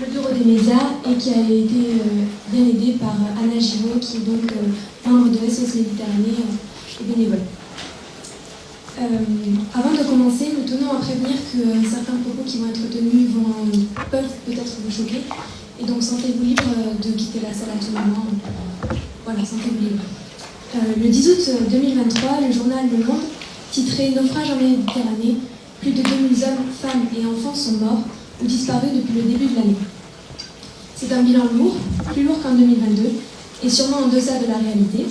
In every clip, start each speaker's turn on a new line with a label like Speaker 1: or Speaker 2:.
Speaker 1: le bureau des médias et qui a été bien aidé par Anna Giraud, qui est donc membre de SOS Méditerranée et bénévole. Avant de commencer, nous tenons à prévenir que certains propos qui vont être tenus peuvent peut-être vous choquer, et donc sentez-vous libre de quitter la salle à tout moment. Voilà, sentez-vous libre. Le 10 août 2023, le journal Le Monde titrait « Naufrage en Méditerranée, plus de 2000 hommes, femmes et enfants sont morts ou disparus depuis le début de l'année ». C'est un bilan lourd, plus lourd qu'en 2022, et sûrement en deçà de la réalité.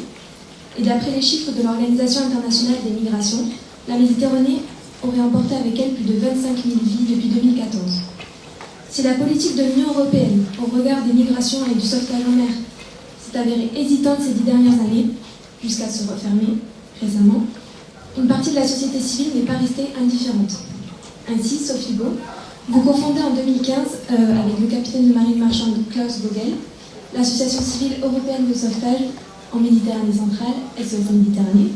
Speaker 1: Et d'après les chiffres de l'Organisation internationale des migrations, la Méditerranée aurait emporté avec elle plus de 25 000 vies depuis 2014. Si la politique de l'Union européenne, au regard des migrations et du sauvetage en mer, s'est avérée hésitante ces 10 dernières années, jusqu'à se refermer récemment, une partie de la société civile n'est pas restée indifférente. Ainsi, Sophie Beau, vous confondez en 2015 avec le capitaine de marine marchande Klaus Vogel, l'association civile européenne de sauvetage en Méditerranée centrale, SOS Méditerranée.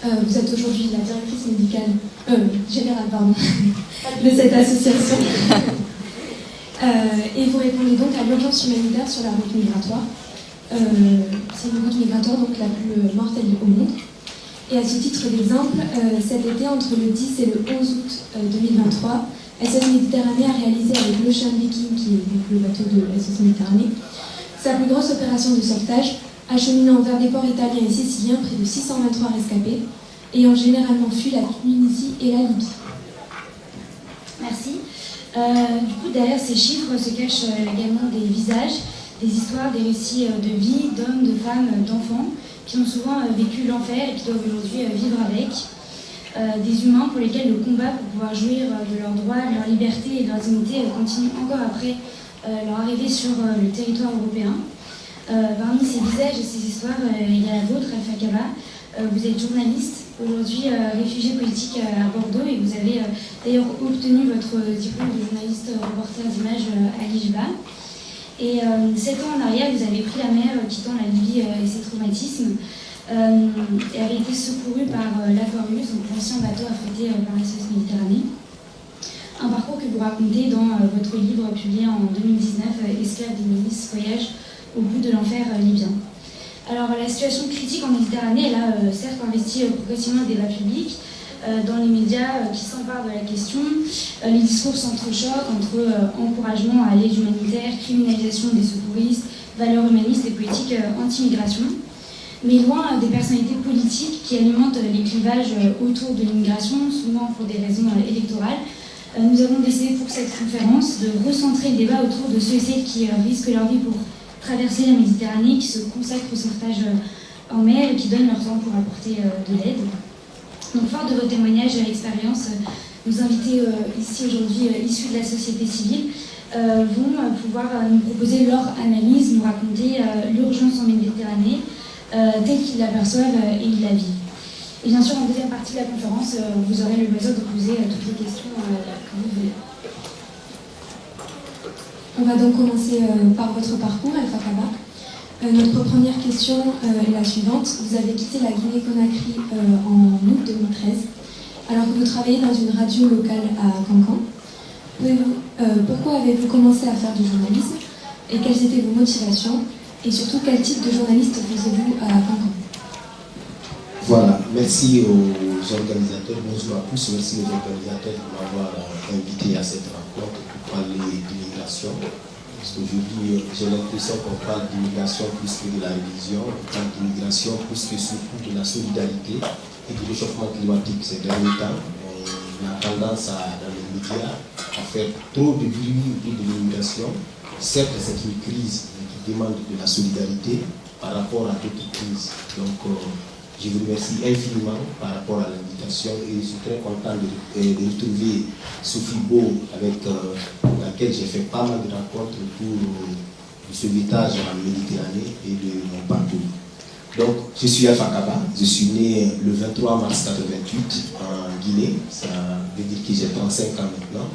Speaker 1: Vous êtes aujourd'hui la directrice générale de cette association. Et vous répondez donc à l'urgence humanitaire sur la route migratoire. C'est une route migratoire donc la plus mortelle au monde. Et à ce titre d'exemple, cet été, entre le 10 et le 11 août 2023, SOS Méditerranée a réalisé avec l'Ocean Viking, qui est donc le bateau de SOS Méditerranée, sa plus grosse opération de sauvetage, acheminant vers des ports italiens et siciliens près de 623 rescapés, ayant généralement fui la Tunisie et la Libye.
Speaker 2: Merci. Du coup, derrière ces chiffres se cachent également des visages, des histoires, des récits de vie, d'hommes, de femmes, d'enfants, qui ont souvent vécu l'enfer et qui doivent aujourd'hui vivre avec. Des humains pour lesquels le combat pour pouvoir jouir de leurs droits, de leur liberté et de leur dignité continue encore après leur arrivée sur le territoire européen. Parmi ces visages et ces histoires, il y a la vôtre, Alpha Kaba. Vous êtes journaliste, aujourd'hui réfugié politique à Bordeaux, et vous avez d'ailleurs obtenu votre diplôme de journaliste reporter d'images à l'IJBA. Et 7 ans en arrière, vous avez pris la mer quittant la Libye et ses traumatismes, et avez été secouru par l'Aquarius, donc l'ancien bateau affrété par la SOS Méditerranée. Un parcours que vous racontez dans votre livre publié en 2019, Esclaves d'Émilis, Voyage au bout de l'enfer libyen. Alors la situation critique en Méditerranée, elle a certes investi progressivement le débat public, dans les médias qui s'emparent de la question. Les discours s'entrechoquent entre encouragement à l'aide humanitaire, criminalisation des secouristes, valeurs humanistes et politiques anti-migration. Mais loin des personnalités politiques qui alimentent les clivages autour de l'immigration, souvent pour des raisons électorales, nous avons décidé pour cette conférence de recentrer le débat autour de ceux et celles qui risquent leur vie pour traverser la Méditerranée, qui se consacrent au sauvetage en mer et qui donnent leur temps pour apporter de l'aide. Donc, fort de vos témoignages et expériences, nos invités ici aujourd'hui, issus de la société civile, vont pouvoir nous proposer leur analyse, nous raconter l'urgence en Méditerranée, telle qu'ils l'aperçoivent et ils la vivent. Et bien sûr, en deuxième partie de la conférence, vous aurez le loisir de poser toutes les questions que vous voulez.
Speaker 1: On va donc commencer par votre parcours, Alpha Kaba. Notre première question est la suivante. Vous avez quitté la Guinée-Conakry en août 2013, alors que vous travaillez dans une radio locale à Cancan. Pourquoi avez-vous commencé à faire du journalisme et quelles étaient vos motivations? Et surtout, quel type de journaliste faisiez-vous à Cancan?
Speaker 3: Voilà, merci aux organisateurs, bonjour à tous, merci aux organisateurs de m'avoir invité à cette rencontre pour parler d'immigration. Parce qu'aujourd'hui, j'ai l'impression qu'on parle d'immigration plus que de la religion, on parle d'immigration plus que surtout de la solidarité et du réchauffement climatique. Ces derniers temps, on a tendance dans les médias à faire trop de bruit autour de l'immigration. Certes, c'est une crise qui demande de la solidarité par rapport à d'autres crises. Donc, je vous remercie infiniment par rapport à l'invitation et je suis très content de retrouver Sophie Beau avec laquelle j'ai fait pas mal de rencontres autour du sauvetage en Méditerranée et de mon parcours. Donc, je suis Alpha Kaba, je suis né le 23 mars 1988 en Guinée, ça veut dire que j'ai 35 ans maintenant,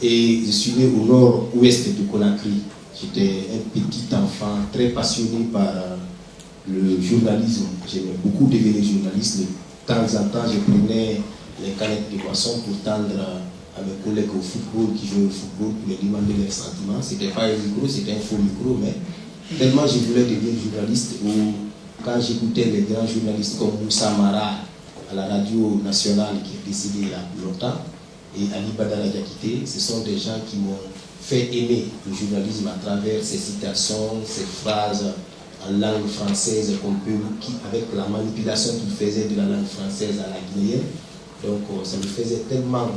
Speaker 3: et je suis né au nord-ouest de Conakry. J'étais un petit enfant très passionné par le journalisme. J'aimais beaucoup devenir journaliste. De temps en temps, je prenais les canettes de boisson pour tendre à mes collègues au football qui jouaient au football pour leur demander leurs sentiments. C'était pas un micro, c'était un faux micro, mais tellement je voulais devenir journaliste, ou quand j'écoutais les grands journalistes comme Moussa Mara à la radio nationale qui est décédé il y a plus longtemps, et Ali Badara Diakité, ce sont des gens qui m'ont fait aimer le journalisme à travers ces citations, ces phrases en langue française avec la manipulation qu'ils faisaient de la langue française à la guinéenne. Donc ça me faisait tellement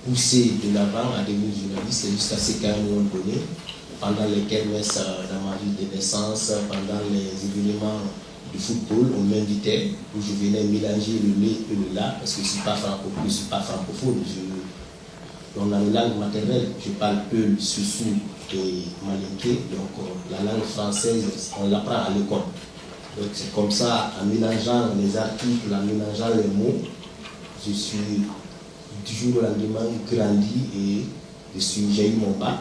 Speaker 3: pousser de l'avant à devenir journaliste jusqu'à ce qu'à un moment donné, pendant les kermesses dans ma ville de naissance, pendant les événements du football, on m'invitait, où je venais mélanger le lait et le lait, parce que je ne suis pas francophone. Dans la langue maternelle, je parle Peul, Soussou et Malinké, donc la langue française, on l'apprend à l'école. Donc c'est comme ça, en mélangeant les articles, en mélangeant les mots, je suis du jour au lendemain grandi et j'ai eu mon bac.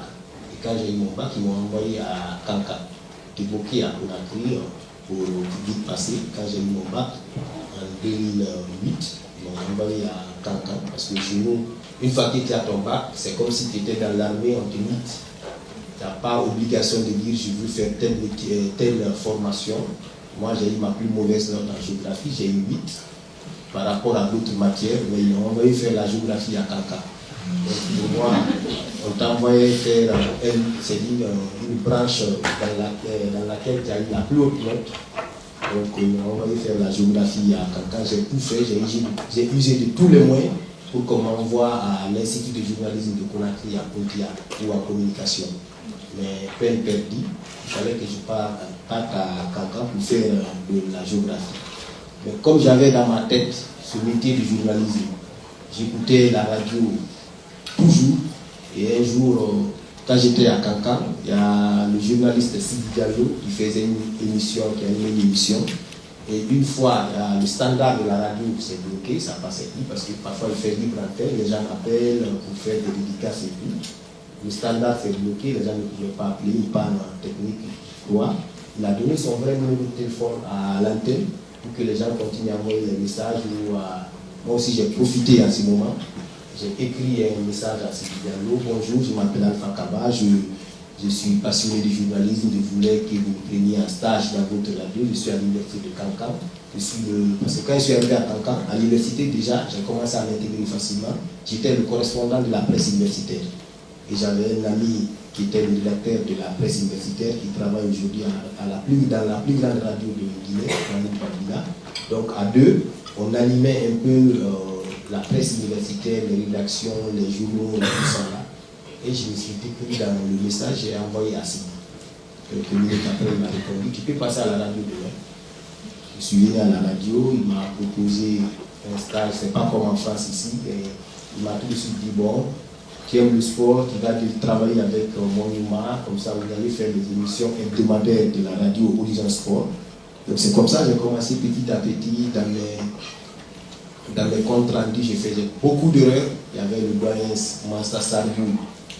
Speaker 3: Et quand j'ai eu mon bac, ils m'ont envoyé à Kanka, débloqué à Conakry pour le public passé. Quand j'ai eu mon bac en 2008, ils m'ont envoyé à Kanka parce que chez nous, une fois que tu as ton bac, c'est comme si tu étais dans l'armée, on te limite. Tu n'as pas obligation de dire je veux faire telle formation. Moi, j'ai eu ma plus mauvaise note en géographie, j'ai eu 8 par rapport à d'autres matières, mais ils m'ont envoyé faire la géographie à Kanka. Donc pour moi, on t'a envoyé faire une branche dans laquelle tu as eu la plus haute note. Donc ils m'ont envoyé faire la géographie à Kanka. J'ai tout fait, j'ai usé de tous les moyens pour qu'on m'envoie à l'Institut de journalisme de Conakry à Pontia ou en communication. Mais peine perdue, il fallait que je parte à Kanka pour faire de la géographie. Mais comme j'avais dans ma tête ce métier de journalisme, j'écoutais la radio toujours. Et un jour, quand j'étais à Kanka, il y a le journaliste Sidi Diallo qui faisait une émission, qui animait une émission. Et une fois, le standard de la radio s'est bloqué, ça passait plus parce que parfois il fait libre antenne, les gens appellent pour faire des dédicaces et tout. Le standard s'est bloqué, les gens ne pouvaient pas appeler, une panne technique. Il a donné son vrai numéro de téléphone à l'antenne pour que les gens continuent à envoyer des messages. Moi aussi j'ai profité à ce moment. J'ai écrit un message à Sidi Diallo. Bonjour, je m'appelle Alpha Kaba, je suis passionné de journalisme, je voulais que vous me preniez en stage dans votre radio. Je suis à l'université de Kankan. Parce que quand je suis arrivé à Kankan, à l'université déjà, j'ai commencé à m'intégrer facilement. J'étais le correspondant de la presse universitaire. Et j'avais un ami qui était le directeur de la presse universitaire qui travaille aujourd'hui dans la plus grande radio de Guinée, Babila. Donc à deux, on animait un peu la presse universitaire, les rédactions, les journaux, tout ça là. Et je me suis écrit dans le message, j'ai envoyé à Sidi. Quelques minutes après, il m'a répondu, tu peux passer à la radio demain. Je suis venu à la radio, il m'a proposé un stage, c'est pas comme en France ici, et il m'a tout de suite dit, bon, tu aimes le sport, tu vas travailler avec mon humain, comme ça vous allez faire des émissions hebdomadaires de la radio Horizon Sport. Donc c'est comme ça que j'ai commencé petit à petit dans mes comptes rendus, je faisais beaucoup d'erreurs. Il y avait le doyen Mansa Sardou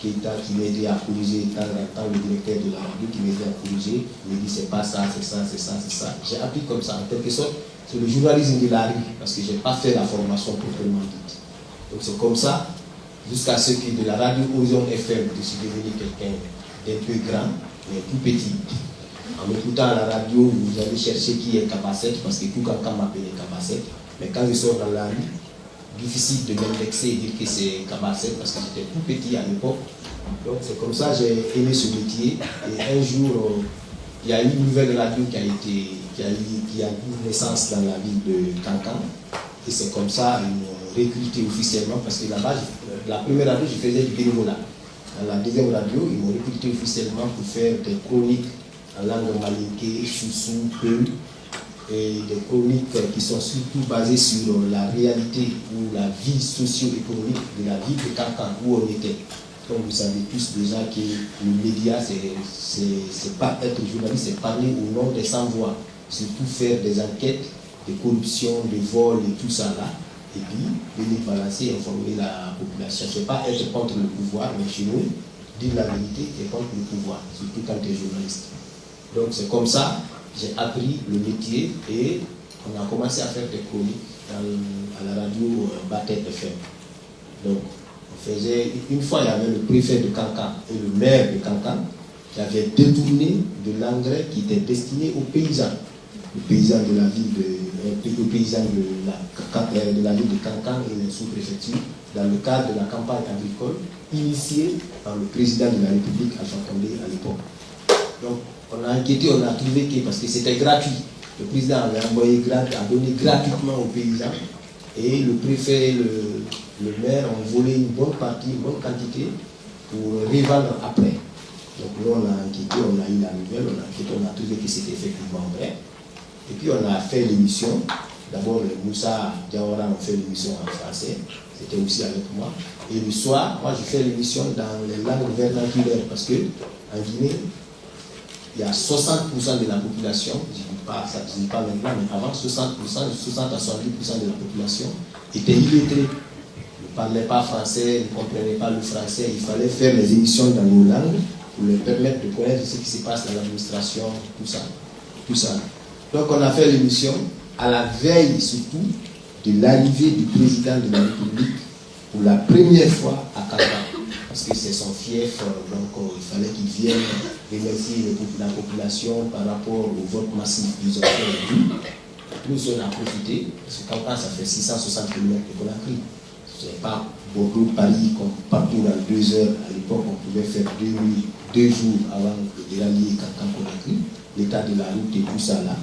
Speaker 3: qui m'aidait à corriger de temps en temps, le directeur de la radio qui m'aidait à corriger. Il me dit c'est pas ça, c'est ça, c'est ça, c'est ça. J'ai appris comme ça, en quelque sorte, c'est le journalisme de la rue, parce que je n'ai pas fait la formation proprement dite. Donc c'est comme ça, jusqu'à ce que de la radio Horizon FM, je suis devenu quelqu'un d'un peu grand, mais tout petit. En m'écoutant à la radio, vous allez chercher qui est Kabasset, parce que tout quelqu'un m'appelait Kabasset. Mais quand je sors dans la rue, difficile de m'indexer et dire que c'est Kabasset parce que j'étais tout petit à l'époque. Donc c'est comme ça que j'ai aimé ce métier. Et un jour, il y a une nouvelle radio qui a eu naissance dans la ville de Kankan. Et c'est comme ça qu'ils m'ont recruté officiellement parce que là-bas, la première radio, je faisais du bénévolat. Dans la deuxième radio, ils m'ont recruté officiellement pour faire des chroniques en langue malinké, Soussou, Peul, et des chroniques qui sont surtout basées sur la réalité ou la vie socio-économique de la ville de Kankan où on était. Donc vous savez tous déjà que le média, c'est pas être journaliste, c'est parler au nom des sans-voix, surtout faire des enquêtes de corruption, de vol et tout ça là, et puis venir balancer et informer la population. C'est pas être contre le pouvoir, mais chez nous, dire la vérité est contre le pouvoir, surtout quand tu es journaliste. Donc c'est comme ça. J'ai appris le métier et on a commencé à faire des chroniques à la radio Batet FM. Donc, on Une fois, il y avait le préfet de Kankan et le maire de Kankan qui avaient détourné de l'engrais qui était destiné aux paysans. Les paysans de la ville de la ville de Kankan et les sous-préfectures, dans le cadre de la campagne agricole initiée par le président de la République, Alpha Condé, à l'époque. Donc, on a enquêté, on a trouvé que, parce que c'était gratuit, le président avait a donné gratuitement aux paysans, et le préfet et le maire ont volé une bonne partie, une bonne quantité, pour revendre après. Donc, nous, on a enquêté, on a eu la nouvelle, on a enquêté, on a trouvé que c'était effectivement vrai. Et puis, on a fait l'émission. D'abord, Moussa Diawara a fait l'émission en français. C'était aussi avec moi. Et le soir, moi, je fais l'émission dans les langues vernaculaires parce que en Guinée, il y a 60% de la population, je ne dis pas maintenant, mais avant, 60 à 70% de la population était illettrée. Ne parlait pas français, ne comprenait pas le français. Il fallait faire les émissions dans nos langues pour leur permettre de connaître ce qui se passe dans l'administration, tout ça. Donc, on a fait l'émission à la veille surtout de l'arrivée du président de la République pour la première fois à Kankan, parce que c'est son fief, donc il fallait qu'il vienne remercier la population par rapport au vote massif qu'ils ont fait. Nous, on a profité, parce que Kankan, ça fait 660 km de Conakry. Ce n'est pas Bordeaux-Paris comme partout dans 2 heures. À l'époque, on pouvait faire 2 jours avant de rallier Kankan-Conakry. L'état de la route et tout ça là.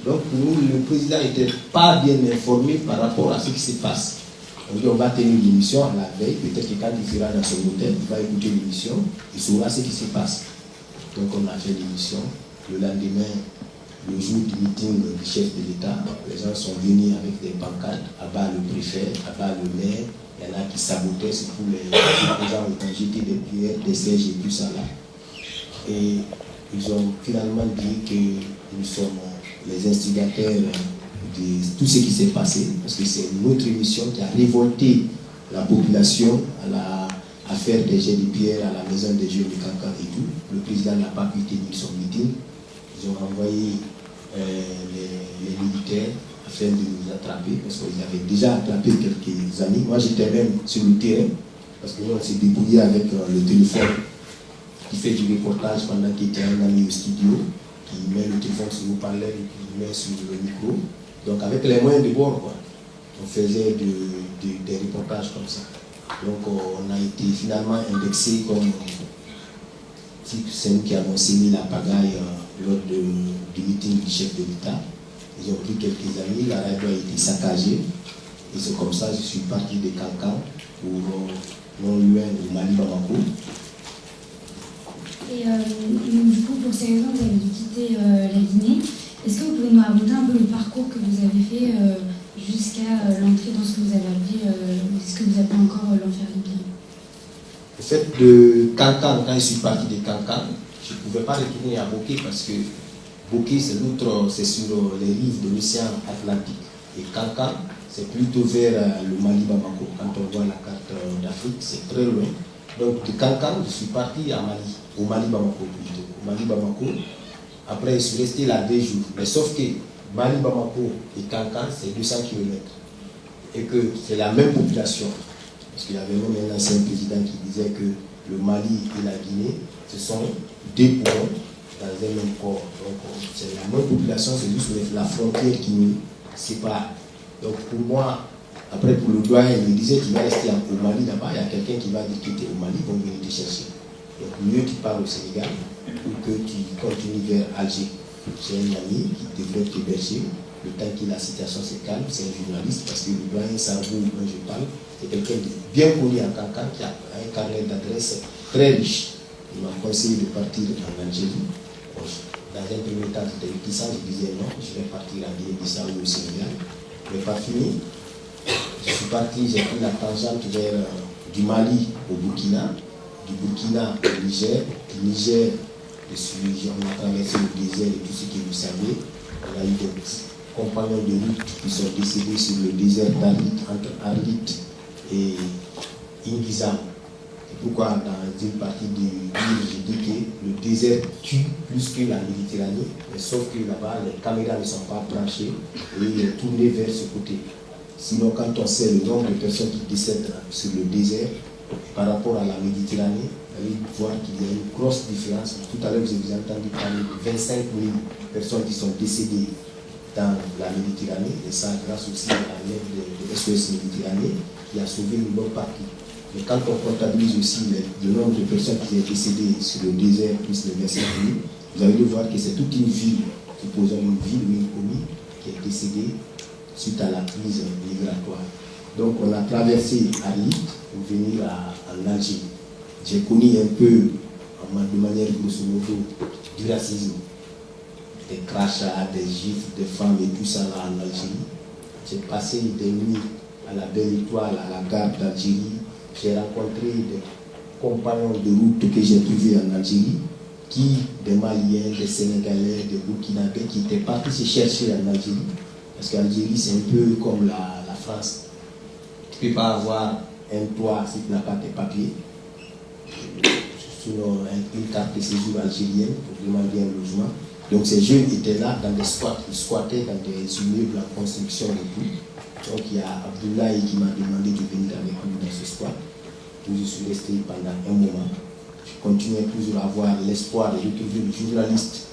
Speaker 3: Donc pour nous, le président n'était pas bien informé par rapport à ce qui se passe. On dit on va tenir l'émission à la veille, peut-être que quand il sera dans son hôtel, il va écouter l'émission, il saura ce qui se passe. Donc on a fait l'émission. Le lendemain, le jour du meeting du chef de l'État, les gens sont venus avec des pancartes, à bas le préfet, à bas le maire, il y en a qui sabotaient, c'est pour les gens qui ont jeté des pierres, des sièges et tout ça là. Et ils ont finalement dit que nous sommes les instigateurs de tout ce qui s'est passé, parce que c'est notre émission qui a révolté la population à faire des jets de pierre à la maison des jeunes de Kankan et tout. Le président n'a pas pu tenir son meeting. Ils ont envoyé les militaires afin de nous attraper, parce qu'ils avaient déjà attrapé quelques amis. Moi, j'étais même sur le terrain, parce que nous, on s'est débrouillé avec le téléphone qui fait du reportage pendant qu'il était un ami au studio, qui met le téléphone sur le parleur et qui met sur le micro. Donc avec les moyens de bord, quoi, on faisait des reportages comme ça. Donc on a été finalement indexé comme c'est nous qui avons sémé la pagaille lors du meeting du chef de l'État. Ils ont pris quelques amis, la radio a été saccagée. Et c'est comme ça que je suis parti de Kankan pour non loin de Mali Bamako.
Speaker 2: Et du coup, pour ces raisons, vous avez dû quitter la Guinée. Est-ce que vous pouvez nous raconter un peu le parcours que vous avez fait jusqu'à l'entrée dans ce que vous avez appelé, est-ce que vous appelez encore l'enfer libyen?
Speaker 3: Le fait de Kankan, quand je suis parti de Kankan, je ne pouvais pas retourner à Boké parce que Boké, c'est sur les rives de l'océan Atlantique. Et Kankan, c'est plutôt vers le Mali Bamako. Quand on voit la carte d'Afrique, c'est très loin. Donc de Kankan, je suis parti à Mali, au Mali Bamako plutôt. Au Mali Bamako. Après, je suis resté là 2 jours. Mais sauf que Mali Bamako et Kankan, c'est 200 km. Et que c'est la même population. Parce qu'il y avait même un ancien président qui disait que le Mali et la Guinée, ce sont 2 poumons dans un même corps. Donc c'est la même population, c'est juste la frontière qui nous sépare. Donc pour moi, après pour le doyen, il me disait qu'il va rester au Mali là-bas, il y a quelqu'un qui va dire qu'il était au Mali, ils vont venir te chercher. Donc mieux tu pars au Sénégal ou que tu continues vers Alger. J'ai un ami qui devrait t'héberger le temps que la situation se calme, c'est un journaliste, parce que le doyen Sarbou, dont je parle, c'est quelqu'un de bien connu en Kankan qui a un carnet d'adresse très riche. Il m'a conseillé de partir en Algérie. Bon, dans un premier temps, j'étais réticent, je disais non, je vais partir en Guinée-Bissau ou au Sénégal. Mais pas fini. Je suis parti, j'ai pris la tangente vers du Mali au Burkina, du Burkina au Niger, du Niger, on a traversé le désert et tout ce que vous savez. On a eu des compagnons de route qui sont décédés sur le désert d'Arlit, entre Arlit et Ingizam. C'est pourquoi dans une partie du livre, je dis que le désert tue plus que la Méditerranée, mais sauf que là-bas, les caméras ne sont pas branchées et il est tourné vers ce côté. Sinon, quand on sait le nombre de personnes qui décèdent sur le désert, par rapport à la Méditerranée, vous allez voir qu'il y a une grosse différence. Tout à l'heure, vous avez entendu parler de 25 000 personnes qui sont décédées dans la Méditerranée, et ça grâce aussi à l'aide de SOS Méditerranée qui a sauvé une bonne partie. Mais quand on comptabilise aussi le nombre de personnes qui sont décédées sur le désert plus les 25 000, vous allez voir que c'est toute une ville, supposons une ville ou une commune, qui est décédée suite à la crise migratoire. Donc on a traversé Arlit pour venir en Algérie. J'ai connu un peu, de manière grosso modo, du racisme, des crachats, des gifles, des femmes et tout ça là en Algérie. J'ai passé des nuits à la Belle Étoile, à la gare d'Algérie. J'ai rencontré des compagnons de route que j'ai trouvés en Algérie, des Maliens, des Sénégalais, des Burkinabés, qui étaient partis se chercher en Algérie. Parce qu'Algérie, c'est un peu comme la France. Tu ne peux pas avoir un toit si tu n'as pas tes papiers. Sinon, une carte de séjour algérienne pour demander un logement. Donc ces jeunes étaient là dans des squats, ils squattaient dans des immeubles en construction et tout. Donc il y a Abdoulaye qui m'a demandé de venir avec lui dans ce squat. Où je suis resté pendant un moment. Je continuais toujours à avoir l'espoir de retrouver le journaliste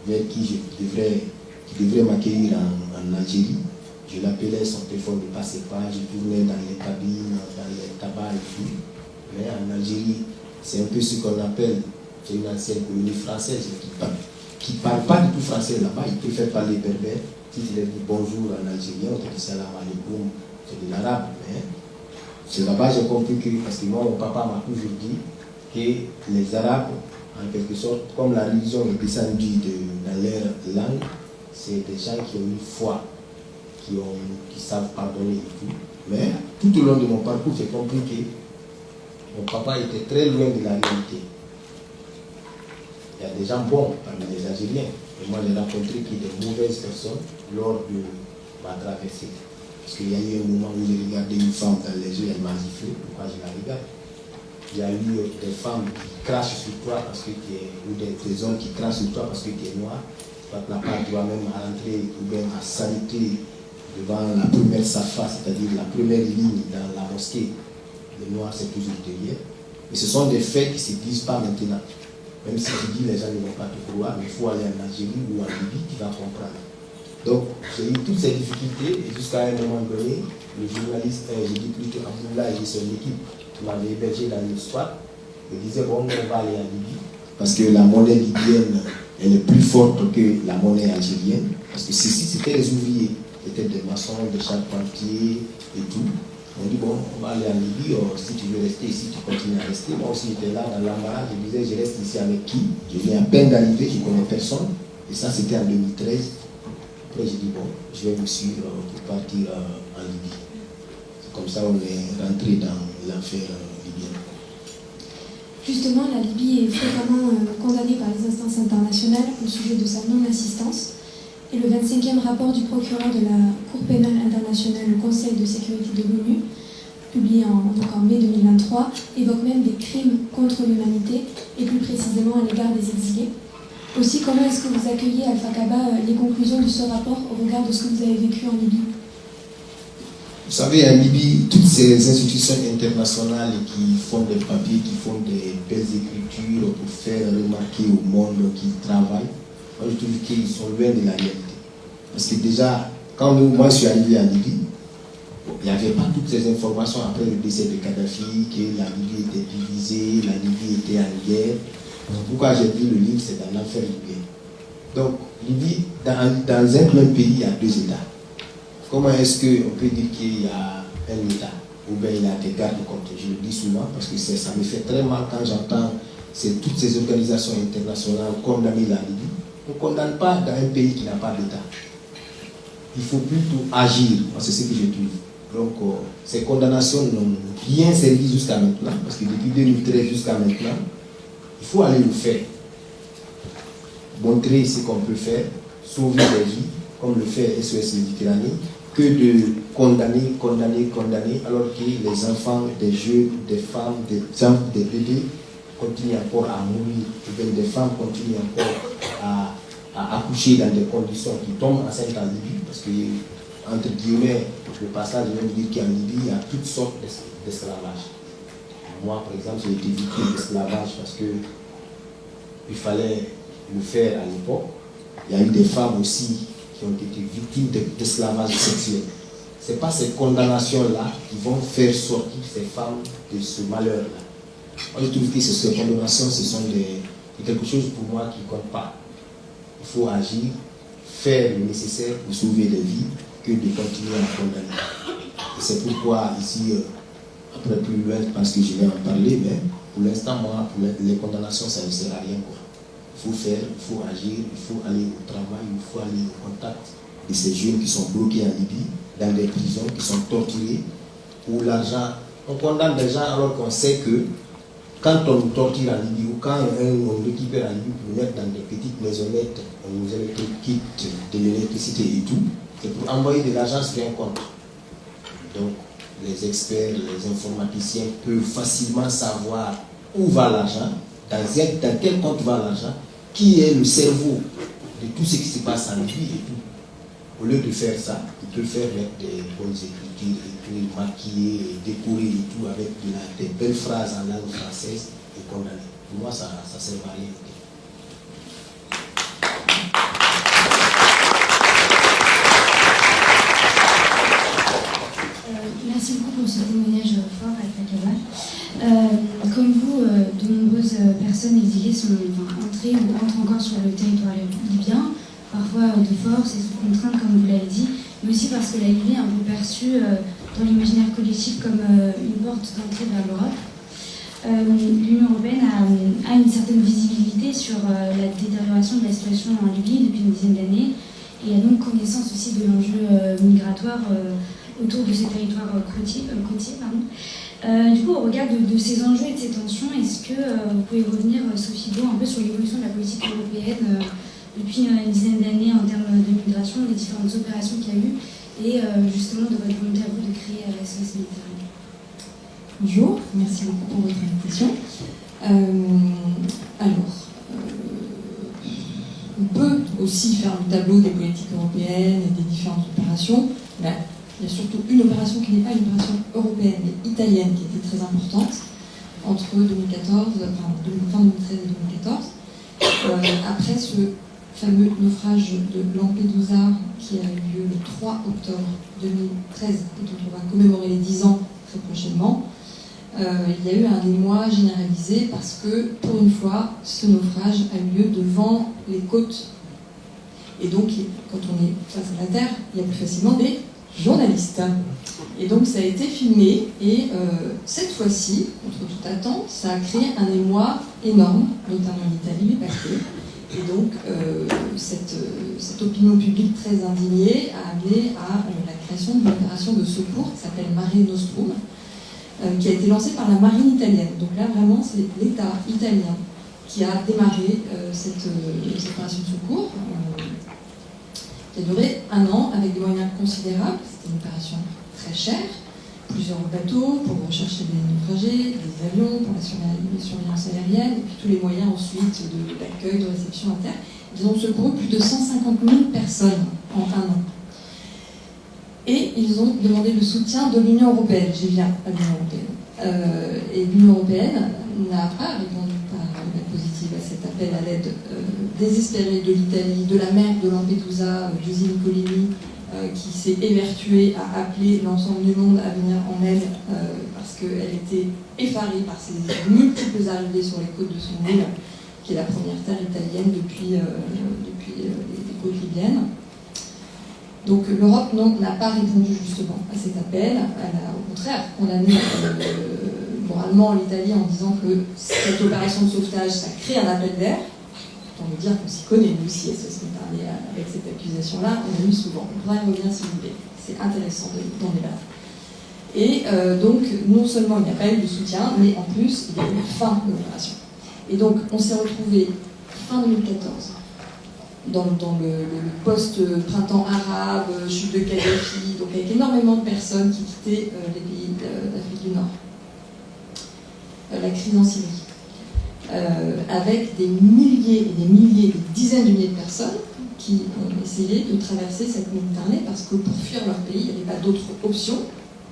Speaker 3: vers qui devrait m'accueillir en Algérie. Je l'appelais, son téléphone ne passait pas, je tournais dans les cabines, dans les tabacs et tout. Mais en Algérie, c'est un peu ce qu'on appelle, c'est une ancienne colonie française qui ne parle pas du tout français là-bas, ils préfèrent parler berbère. Si tu leur dis bonjour en algérien, on te dit salam alaikum, c'est de l'arabe. Mais c'est là-bas j'ai compris que, parce que moi, mon papa m'a toujours dit que les Arabes, en quelque sorte, comme la religion est descendue dans leur langue, c'est des gens qui ont une foi, qui savent pardonner et tout. Mais tout au long de mon parcours, j'ai compris que mon papa était très loin de la réalité. Il y a des gens bons parmi les Algériens. Et moi, j'ai rencontré des mauvaises personnes lors de ma traversée. Parce qu'il y a eu un moment où j'ai regardé une femme dans les yeux, elle m'a giflé. Pourquoi je la regarde? Il y a eu des femmes qui crachent sur toi parce que tu es, ou des hommes qui crachent sur toi parce que tu es noir. Tu n'as pas le droit même à rentrer ou bien à s'arrêter devant la première safa, c'est-à-dire la première ligne dans la mosquée. Les noirs, c'est toujours derrière. Mais ce sont des faits qui ne se disent pas maintenant. Même si tu dis les gens ne vont pas te croire, mais il faut aller en Algérie ou en Libye, tu vas comprendre. Donc, j'ai eu toutes ces difficultés et jusqu'à un moment donné, le journaliste, j'ai dit plutôt Abdoulaye et son équipe qui m'avaient hébergé dans le squat, me disaient bon, on va aller en Libye parce que la monnaie libyenne, elle est plus forte que la monnaie algérienne. Parce que ceci, c'était les ouvriers, c'était des maçons, des charpentiers et tout. On dit bon, on va aller en Libye, si tu veux rester ici, tu continues à rester. Moi aussi, j'étais là dans l'embarras, je disais, je reste ici avec qui? Je viens à peine d'arriver, je ne connais personne. Et ça, c'était en 2013. Après, j'ai dit, bon, je vais vous suivre pour partir en Libye. C'est comme ça on est rentré dans l'enfer libyen.
Speaker 1: Justement, la Libye est fréquemment condamnée par les instances internationales au sujet de sa non-assistance. Et le 25e rapport du procureur de la Cour pénale internationale au Conseil de sécurité de l'ONU, publié en mai 2023, évoque même des crimes contre l'humanité, et plus précisément à l'égard des exilés. Aussi, comment est-ce que vous accueillez, Alpha Kaba, les conclusions de ce rapport au regard de ce que vous avez vécu en Libye?
Speaker 3: Vous savez, en Libye, toutes ces institutions internationales qui font des papiers, qui font des belles écritures pour faire remarquer au monde qu'ils travaillent, moi je trouve qu'ils sont loin de la réalité. Parce que déjà, quand moi je suis arrivé en Libye, il n'y avait pas toutes ces informations après le décès de Kadhafi, que la Libye était divisée, la Libye était en guerre. Donc, pourquoi j'ai dit le livre, c'est dans l'enfer libyen. Donc, Libye, dans un même pays, il y a deux États. Comment est-ce qu'on peut dire qu'il y a un État ou bien il y a des gardes-côtes? Je le dis souvent parce que ça me fait très mal quand j'entends toutes ces organisations internationales condamner la Libye. On ne condamne pas dans un pays qui n'a pas d'État. Il faut plutôt agir. C'est ce que je trouve. Donc, ces condamnations n'ont rien servi jusqu'à maintenant, parce que depuis 2013 jusqu'à maintenant, il faut aller le faire. Montrer ce qu'on peut faire, sauver des vies, comme le fait SOS Méditerranée, que de condamner, alors que les enfants, des jeunes, des femmes, des hommes, des bébés continuent encore à mourir, ou bien des femmes continuent encore à accoucher dans des conditions qui tombent enceintes en Libye, parce que, entre guillemets, le passage vient de dire qu'en Libye, il y a toutes sortes d'esclavage. Moi, par exemple, j'ai été victime d'esclavage parce que il fallait le faire à l'époque. Il y a eu des femmes aussi qui ont été victimes d'esclavage sexuel. Ce n'est pas ces condamnations-là qui vont faire sortir ces femmes de ce malheur-là. Moi, je trouve que ces condamnations, ce sont quelque chose pour moi qui ne compte pas. Il faut agir, faire le nécessaire pour sauver des vies que de continuer à condamner. Et c'est pourquoi ici, après plus loin, parce que je vais en parler, mais pour l'instant, moi, pour les condamnations, ça ne sert à rien, quoi. Il faut faire, il faut agir, il faut aller au travail, il faut aller au contact de ces jeunes qui sont bloqués en Libye, dans des prisons, qui sont torturés, pour l'argent. On condamne des gens alors qu'on sait que quand on nous torture en Libye ou quand on récupère en Libye pour nous mettre dans des petites maisonnettes, on nous électrocute de l'électricité et tout, c'est pour envoyer de l'argent sur un compte. Donc, les experts, les informaticiens peuvent facilement savoir où va l'argent, dans quel compte va l'argent, qui est le cerveau de tout ce qui se passe en Libye et tout. Au lieu de faire ça, ils préfèrent mettre des bonnes écritures, écrire, maquiller, décorer et tout avec des belles phrases en langue française et condamner. Pour moi, ça ne sert à rien.
Speaker 2: Merci beaucoup pour ce témoignage fort avec Akaba. Comme vous, de nombreuses personnes exilées sont entrées ou entrent encore sur le territoire libyen, parfois de force et sous contrainte, comme vous l'avez dit, mais aussi parce que la Libye est un peu perçue dans l'imaginaire collectif comme une porte d'entrée vers l'Europe. L'Union européenne a une certaine visibilité sur la détérioration de la situation en Libye depuis une dizaine d'années et a donc connaissance aussi de l'enjeu migratoire autour de ces territoires côtiers. Du coup, au regard de ces enjeux et de ces tensions, est-ce que vous pouvez revenir, Sophie Beau, un peu sur l'évolution de la politique européenne depuis une dizaine d'années en termes de migration, les différentes opérations qu'il y a eu, et justement de votre volonté à vous de créer SOS Méditerranée.
Speaker 4: Bonjour, merci beaucoup pour votre invitation. On peut aussi faire le tableau des politiques européennes et des différentes opérations, mais il y a surtout une opération qui n'est pas une opération européenne, mais italienne, qui était très importante entre fin 2013 et 2014. Après ce fameux naufrage de Lampedusa qui a eu lieu le 3 octobre 2013 et dont on va commémorer les 10 ans très prochainement, il y a eu un émoi généralisé parce que, pour une fois, ce naufrage a eu lieu devant les côtes. Et donc, quand on est face à la terre, il y a plus facilement des journalistes. Et donc, ça a été filmé et cette fois-ci, contre toute attente, ça a créé un émoi énorme, notamment en Italie, mais pas que. Et donc, cette opinion publique très indignée a amené à la création d'une opération de secours qui s'appelle Mare Nostrum, qui a été lancée par la marine italienne. Donc là, vraiment, c'est l'État italien qui a démarré cette opération de secours, qui a duré 1 an avec des moyens considérables. C'était une opération très chère, plusieurs bateaux pour rechercher des naufragés, des avions pour la surveillance aérienne, et puis tous les moyens ensuite d'accueil, de réception à terre. Ils ont secouru plus de 150 000 personnes en 1 an. Et ils ont demandé le soutien de l'Union européenne. J'y viens à l'Union européenne. Et l'Union européenne n'a pas répondu par la positive à cet appel à l'aide désespéré de l'Italie, de la mer de Lampedusa, Giuseppe Nicolini, qui s'est évertuée à appeler l'ensemble du monde à venir en aide parce qu'elle était effarée par ces multiples arrivées sur les côtes de son île, qui est la première terre italienne depuis les côtes libyennes. Donc l'Europe n'a pas répondu justement à cet appel. Elle a au contraire condamné moralement l'Italie en disant que cette opération de sauvetage, ça crée un appel d'air. Autant nous dire qu'on s'y connaît, nous aussi, SOS Méditerranée, avec cette accusation-là, on l'a eu souvent. On pourra y revenir si vous voulez. C'est intéressant d'en débattre. Et donc, non seulement il n'y a pas eu de soutien, mais en plus, il y a eu une fin de l'opération. Et donc, on s'est retrouvé fin 2014 dans le post-printemps arabe, chute de Kadhafi, donc avec énormément de personnes qui quittaient les pays d'Afrique du Nord. La crise en Syrie. Avec des milliers et des milliers, des dizaines de milliers de personnes qui ont essayé de traverser cette Méditerranée parce que pour fuir leur pays, il n'y avait pas d'autre option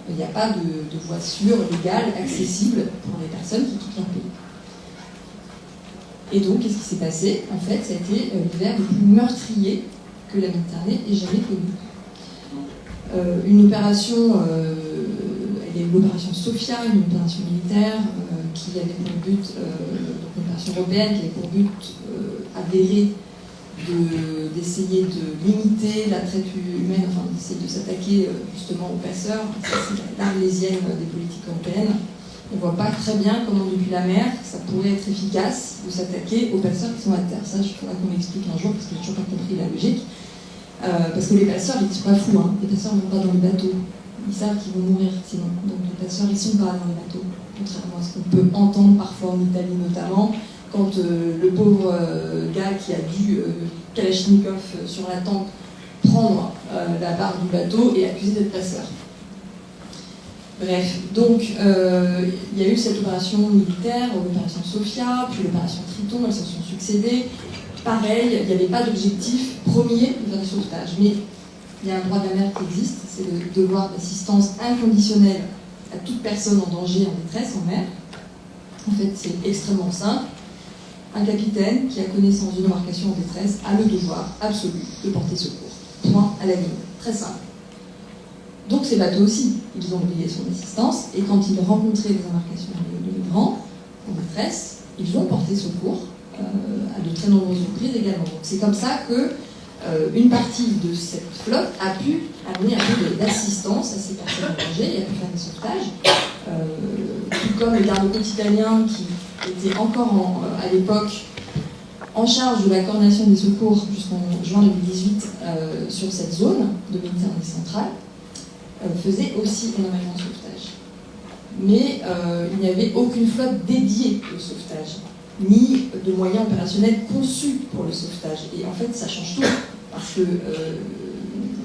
Speaker 4: il n'y a pas de voie sûre, légale, accessible pour les personnes qui quittent leur pays. Et donc, qu'est-ce qui s'est passé? En fait, ça a été l'hiver le plus meurtrier que la Méditerranée ait jamais connu. Une opération, il y a eu l'opération Sophia, une opération militaire qui avait pour but, donc une opération européenne qui avait pour but avéré d'essayer de limiter la traite humaine, enfin d'essayer de s'attaquer justement aux passeurs. C'est l'arlésienne des politiques européennes. On ne voit pas très bien comment depuis la mer ça pourrait être efficace de s'attaquer aux passeurs qui sont à terre. Ça, il faudra qu'on m'explique un jour parce que je n'ai toujours pas compris la logique. Parce que les passeurs, ils ne sont pas fous, hein. Les passeurs ne vont pas dans les bateaux. Ils savent qu'ils vont mourir sinon. Donc les passeurs, ils ne sont pas dans les bateaux. Contrairement à ce qu'on peut entendre parfois en Italie notamment, quand le pauvre gars qui a dû Kalachnikov sur la tempe prendre la barre du bateau et accusé d'être passeur. Bref, donc il y a eu cette opération militaire, l'opération Sophia, puis l'opération Triton, elles se sont succédées. Pareil, il n'y avait pas d'objectif premier de faire du sauvetage, mais il y a un droit de la mer qui existe, c'est le devoir d'assistance inconditionnelle à toute personne en danger, en détresse, en mer. En fait, c'est extrêmement simple. Un capitaine qui a connaissance d'une embarcation en détresse a le devoir absolu de porter secours. Point à la ligne. Très simple. Donc ces bateaux aussi, ils ont l'obligation d'assistance, et quand ils rencontraient des embarcations de migrants en détresse, ils ont porté secours à de très nombreuses reprises également. Donc c'est comme ça que une partie de cette flotte a pu amener un peu d'assistance à ces personnes en danger et a pu faire des sauvetages. Tout comme les gardes-côtes italiens qui étaient encore à l'époque en charge de la coordination des secours jusqu'en juin 2018 sur cette zone de Méditerranée centrale, faisaient aussi énormément de sauvetage. Mais il n'y avait aucune flotte dédiée au sauvetage, ni de moyens opérationnels conçus pour le sauvetage. Et en fait, ça change tout, parce que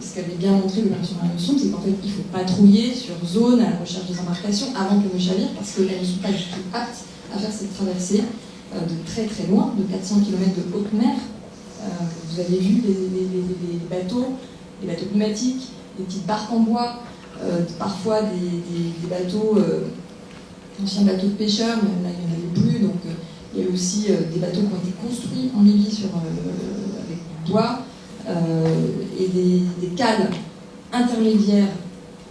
Speaker 4: ce qu'avait bien montré l'opération Mare Nostrum, c'est qu'en fait, il faut patrouiller sur zone à la recherche des embarcations avant que le chavire, parce qu'elles ne sont pas du tout aptes à faire cette traversée de très très loin, de 400 km de haute mer. Vous avez vu les bateaux pneumatiques, des petites barques en bois, parfois des bateaux, anciens bateaux de pêcheurs, mais là il n'y en avait plus, donc il y a aussi des bateaux qui ont été construits en Libye avec du bois, et des cales intermédiaires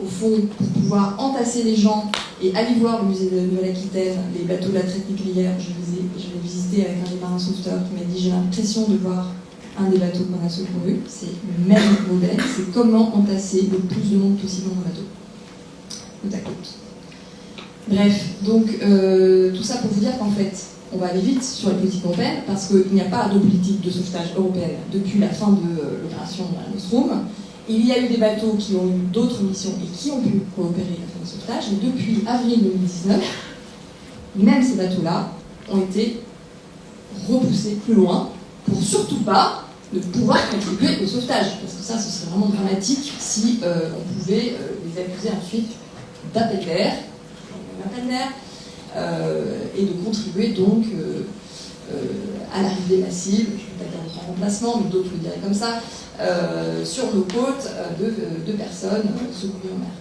Speaker 4: au fond pour pouvoir entasser les gens et aller voir le musée de Nouvelle-Aquitaine, les bateaux de la traite nucléaire. Je l'ai visité avec un des marins sauveteurs qui m'a dit j'ai l'impression de voir un des bateaux qu'on a secouru. C'est le même modèle, c'est comment entasser le plus de monde possible dans un bateau, côte à côte. Bref, donc tout ça pour vous dire qu'en fait, on va aller vite sur la politique européenne parce qu'il n'y a pas de politique de sauvetage européenne depuis la fin de l'opération Mare Nostrum. Il y a eu des bateaux qui ont eu d'autres missions et qui ont pu coopérer à la fin du sauvetage, mais depuis avril 2019, même ces bateaux-là ont été repoussés plus loin pour surtout pas ne pouvoir contribuer au sauvetage. Parce que ça, ce serait vraiment dramatique si on pouvait les accuser ensuite d'appel d'air, et de contribuer donc à l'arrivée massive, je ne vais pas dire de remplacement, mais d'autres le diraient comme ça, sur nos côtes de personnes secourues en mer.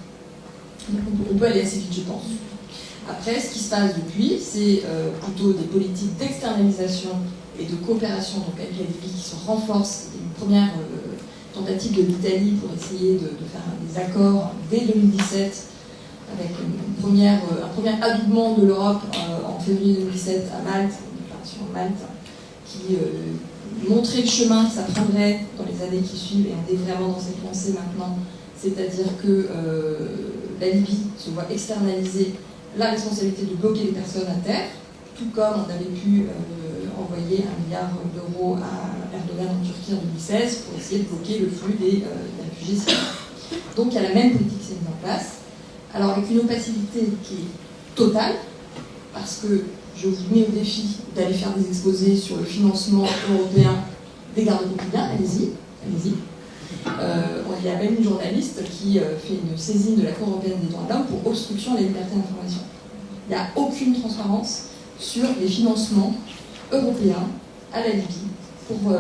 Speaker 4: Donc on peut aller assez vite, je pense. Après, ce qui se passe depuis, c'est plutôt des politiques d'externalisation et de coopération donc avec la Libye qui se renforcent. Une première tentative de l'Italie pour essayer de faire des accords dès 2017 avec un premier adoubement de l'Europe en février 2017 à Malte, une opération Malte, qui montrait le chemin que ça prendrait dans les années qui suivent, et on est vraiment dans cette lancée maintenant, c'est-à-dire que la Libye se voit externaliser la responsabilité de bloquer les personnes à terre, tout comme on avait pu envoyer 1 milliard d'euros à Erdogan en Turquie en 2016 pour essayer de bloquer le flux des réfugiés syriens. Donc il y a la même politique qui s'est mise en place. Alors avec une opacité qui est totale, parce que je vous mets au défi d'aller faire des exposés sur le financement européen des gardes-côtes libyens, allez-y. Il y a même une journaliste qui fait une saisine de la Cour européenne des droits de l'homme pour obstruction à la liberté d'information. Il n'y a aucune transparence sur les financements européens à la Libye pour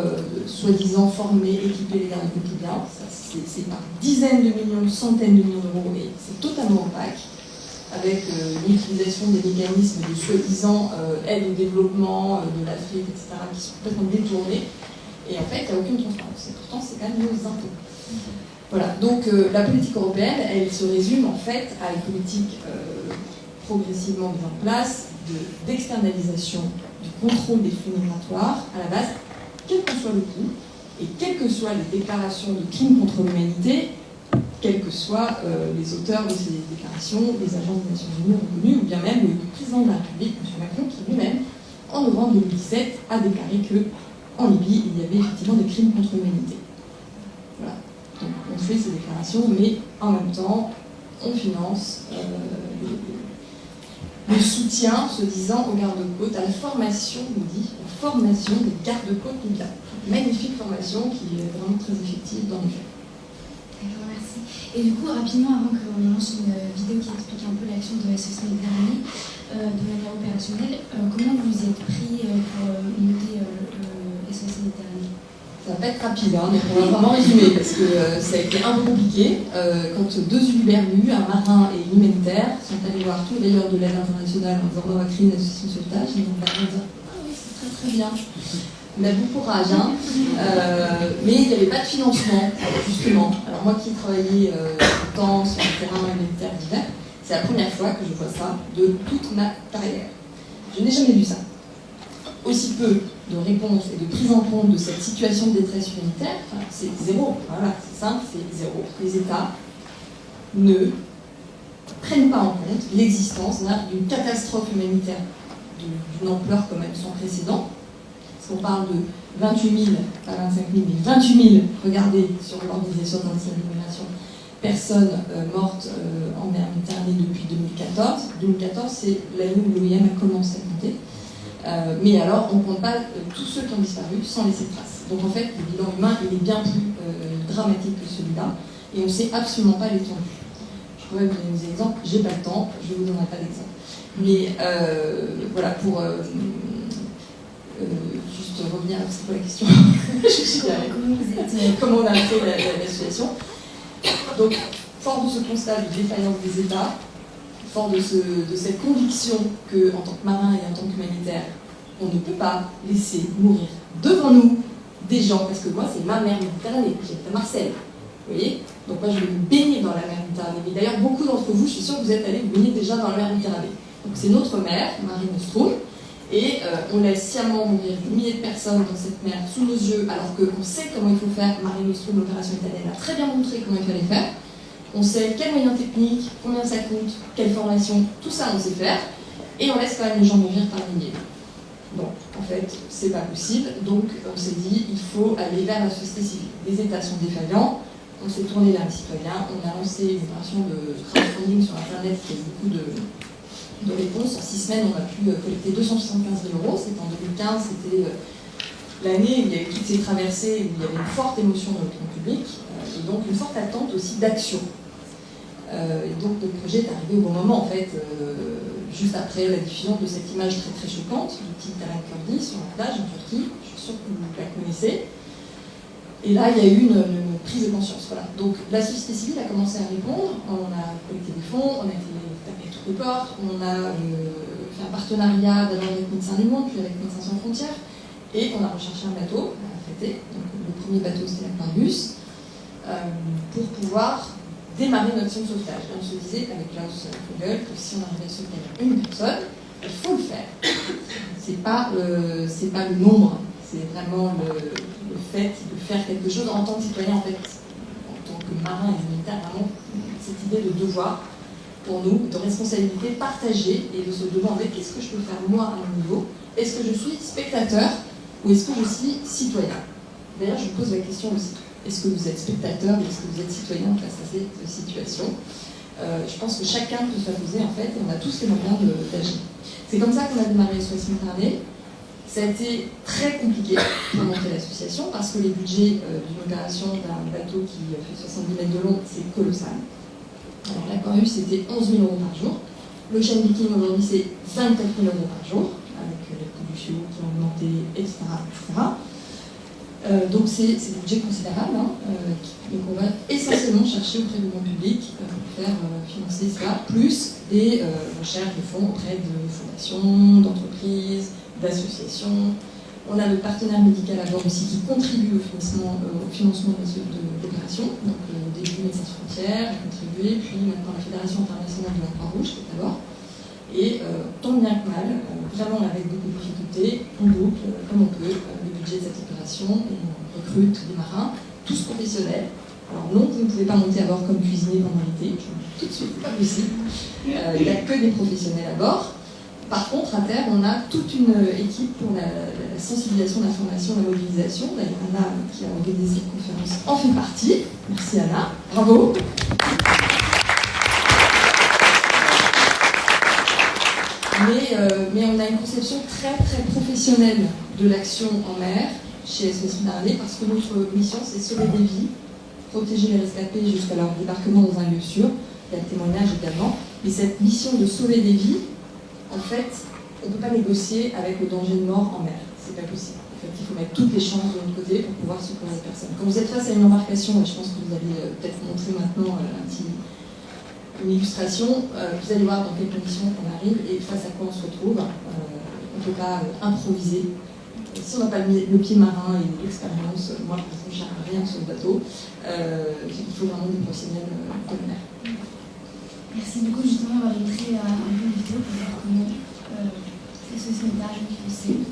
Speaker 4: soi-disant former, équiper les gardes-côtes libyens. C'est par dizaines de millions, centaines de millions d'euros, et c'est totalement opaque, avec l'utilisation des mécanismes de soi-disant aide au développement de l'Afrique, etc., qui sont complètement détournés. Et en fait, il n'y a aucune transparence. Et pourtant, c'est quand même nos impôts. Voilà, donc la politique européenne, elle se résume en fait à une politique progressivement mise en place d'externalisation du contrôle des flux migratoires à la base, quel que soit le coût, et quelles que soient les déclarations de crimes contre l'humanité, quels que soient les auteurs de ces déclarations, les agents des Nations Unies reconnus, ou bien même le président de la République, M. Macron, qui lui-même, en novembre 2017, a déclaré qu'en Libye, il y avait effectivement des crimes contre l'humanité. Voilà. Donc on fait ces déclarations, mais en même temps, on finance le soutien, se disant, aux gardes-côtes, à la formation, on dit, la formation des gardes-côtes libyens. Magnifique formation qui est vraiment très effective dans le jeu.
Speaker 2: D'accord, merci. Et du coup, rapidement, avant qu'on lance une vidéo qui explique un peu l'action de SOS Méditerranée de manière opérationnelle, comment vous y êtes pris pour monter SOS Méditerranée?
Speaker 4: Ça va pas être rapide, hein, donc on va vraiment résumer, parce que ça a été un peu compliqué. Quand deux Huluberlus, un marin et une humanitaire, sont allés voir tous les veilleurs de l'aide internationale en disant on va créer une association de sauvetage, ils ont dit ah oui, c'est très très bien. On a bon courage, hein. Mais il n'y avait pas de financement, justement. Alors moi qui travaillais longtemps sur le terrain humanitaire divers, c'est la première fois que je vois ça de toute ma carrière. Je n'ai jamais vu ça. Aussi peu de réponses et de prise en compte de cette situation de détresse humanitaire, enfin, c'est zéro. Voilà, c'est simple, c'est zéro. Les États ne prennent pas en compte l'existence d'une catastrophe humanitaire d'une ampleur quand même sans précédent. Parce qu'on parle de 28 000, pas 25 000, mais 28 000, regardez sur l'Organisation internationale de migration, personnes mortes en mer Méditerranée depuis 2014. 2014, c'est l'année où l'OIM a commencé à compter. Mais alors, on ne compte pas tous ceux qui ont disparu sans laisser de traces. Donc en fait, le bilan humain, il est bien plus dramatique que celui-là, et on ne sait absolument pas l'étendue. Je pourrais vous donner des exemples, j'ai pas le temps, je ne vous donnerai pas d'exemple. Mais voilà, pour juste revenir à c'est quoi la question. Comment on a fait la situation. Donc, fort de ce constat de défaillance des États, fort de cette conviction qu'en tant que marin et en tant qu'humanitaire, on ne peut pas laisser mourir devant nous des gens, parce que moi c'est ma mer Méditerranée, j'habite à Marseille, vous voyez, donc moi je vais me baigner dans la mer Méditerranée, mais d'ailleurs beaucoup d'entre vous, je suis sûre que vous êtes allés vous baigner déjà dans la mer Méditerranée, donc c'est notre mer, Mare Nostrum, et on laisse sciemment mourir des milliers de personnes dans cette mer sous nos yeux, alors qu'on sait comment il faut faire. Mare Nostrum, l'opération italienne a très bien montré comment il fallait faire. On sait quels moyens techniques, combien ça coûte, quelle formation, tout ça on sait faire, et on laisse quand même les gens mourir par milliers. Bon, en fait, c'est pas possible, donc on s'est dit, il faut aller vers la société civile. Les États sont défaillants, on s'est tourné vers les citoyens, on a lancé une opération de crowdfunding sur Internet qui a eu beaucoup de réponses. En 6 semaines, on a pu collecter 275 000 €, c'était en 2015, c'était l'année où il y a eu toutes ces traversées, où il y avait une forte émotion dans l'opinion publique, et donc une forte attente aussi d'action. Et donc le projet est arrivé au bon moment, en fait, juste après la diffusion de cette image très très choquante du petit Taran Kurdi sur la plage en Turquie. Je suis sûre que vous la connaissez. Et là, il y a eu une prise de conscience. Voilà. Donc la société civile a commencé à répondre, on a collecté des fonds, on a été tapé toutes les portes, on a fait un partenariat d'abord avec Médecins du Monde, puis avec Médecins sans frontières, et on a recherché un bateau à affréter. Donc le premier bateau c'était l'Aquarius, pour pouvoir démarrer notre action de sauvetage. Et on se disait avec Klaus Vogel que si on arrivait à sauver une personne, il faut le faire. C'est pas le nombre, c'est vraiment le fait de faire quelque chose en tant que citoyen, en fait, en tant que marin et militaire, vraiment cette idée de devoir pour nous, de responsabilité partagée et de se demander qu'est-ce que je peux faire moi à mon niveau. Est-ce que je suis spectateur ou est-ce que je suis citoyen? D'ailleurs, je vous pose la question aussi. Est-ce que vous êtes spectateur ou est-ce que vous êtes citoyen face à cette situation? Je pense que chacun peut se la poser en fait, et on a tous les moyens d'agir. C'est comme ça qu'on a démarré SOS Méditerranée. Ça a été très compliqué pour monter l'association parce que les budgets d'une opération d'un bateau qui fait 70 mètres de long, c'est colossal. Alors l'Aquarius c'était 11 000 € par jour. L'Ocean Viking aujourd'hui c'est 24 000 € par jour, avec les coûts du fioul qui ont augmenté, etc. etc. Donc c'est des budgets considérables, hein, donc on va essentiellement chercher auprès du grand public pour faire financer ça, plus des recherches de fonds auprès de fondations, d'entreprises, d'associations. On a le partenaire médical à bord aussi qui contribue au financement de l'opération. Donc au début Médecins Sans Frontières a contribué, puis maintenant la Fédération internationale de la Croix-Rouge qui est à bord. Et tant bien que mal, vraiment avec beaucoup de difficultés, on boucle comme on peut le budget de cette opération et on recrute des marins, tous professionnels. Alors non, vous ne pouvez pas monter à bord comme cuisinier pendant l'été, je vous le dis tout de suite, c'est pas possible. Il n'y a que des professionnels à bord. Par contre, à terre, on a toute une équipe pour la sensibilisation, l'information, la mobilisation. D'ailleurs, Anna, qui a organisé cette conférence, en fait partie. Merci Anna, bravo. Mais on a une conception très très professionnelle de l'action en mer chez SOS Méditerranée parce que notre mission c'est sauver des vies, protéger les rescapés jusqu'à leur débarquement dans un lieu sûr, il y a le témoignage également. Mais cette mission de sauver des vies, en fait, on ne peut pas négocier avec le danger de mort en mer, c'est pas possible. En fait, il faut mettre toutes les chances de notre côté pour pouvoir secourir les personnes. Quand vous êtes face à une embarcation, et je pense que vous allez peut-être montrer maintenant une illustration, vous allez voir dans quelles conditions on arrive et face à quoi on se retrouve. On ne peut pas improviser. Si on n'a pas le pied marin et l'expérience, moi je ne cherche rien sur le bateau, il faut vraiment des professionnels de la mer.
Speaker 2: Merci beaucoup, justement, on va montrer un peu une vidéo pour voir comment SOS Méditerranée fonctionne.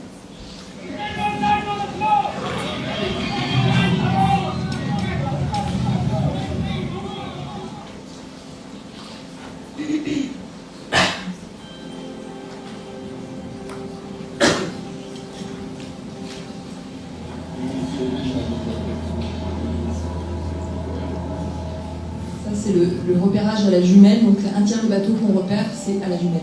Speaker 4: Ça, c'est le repérage à la jumelle. Donc, un tiers des bateaux qu'on repère, c'est à la jumelle.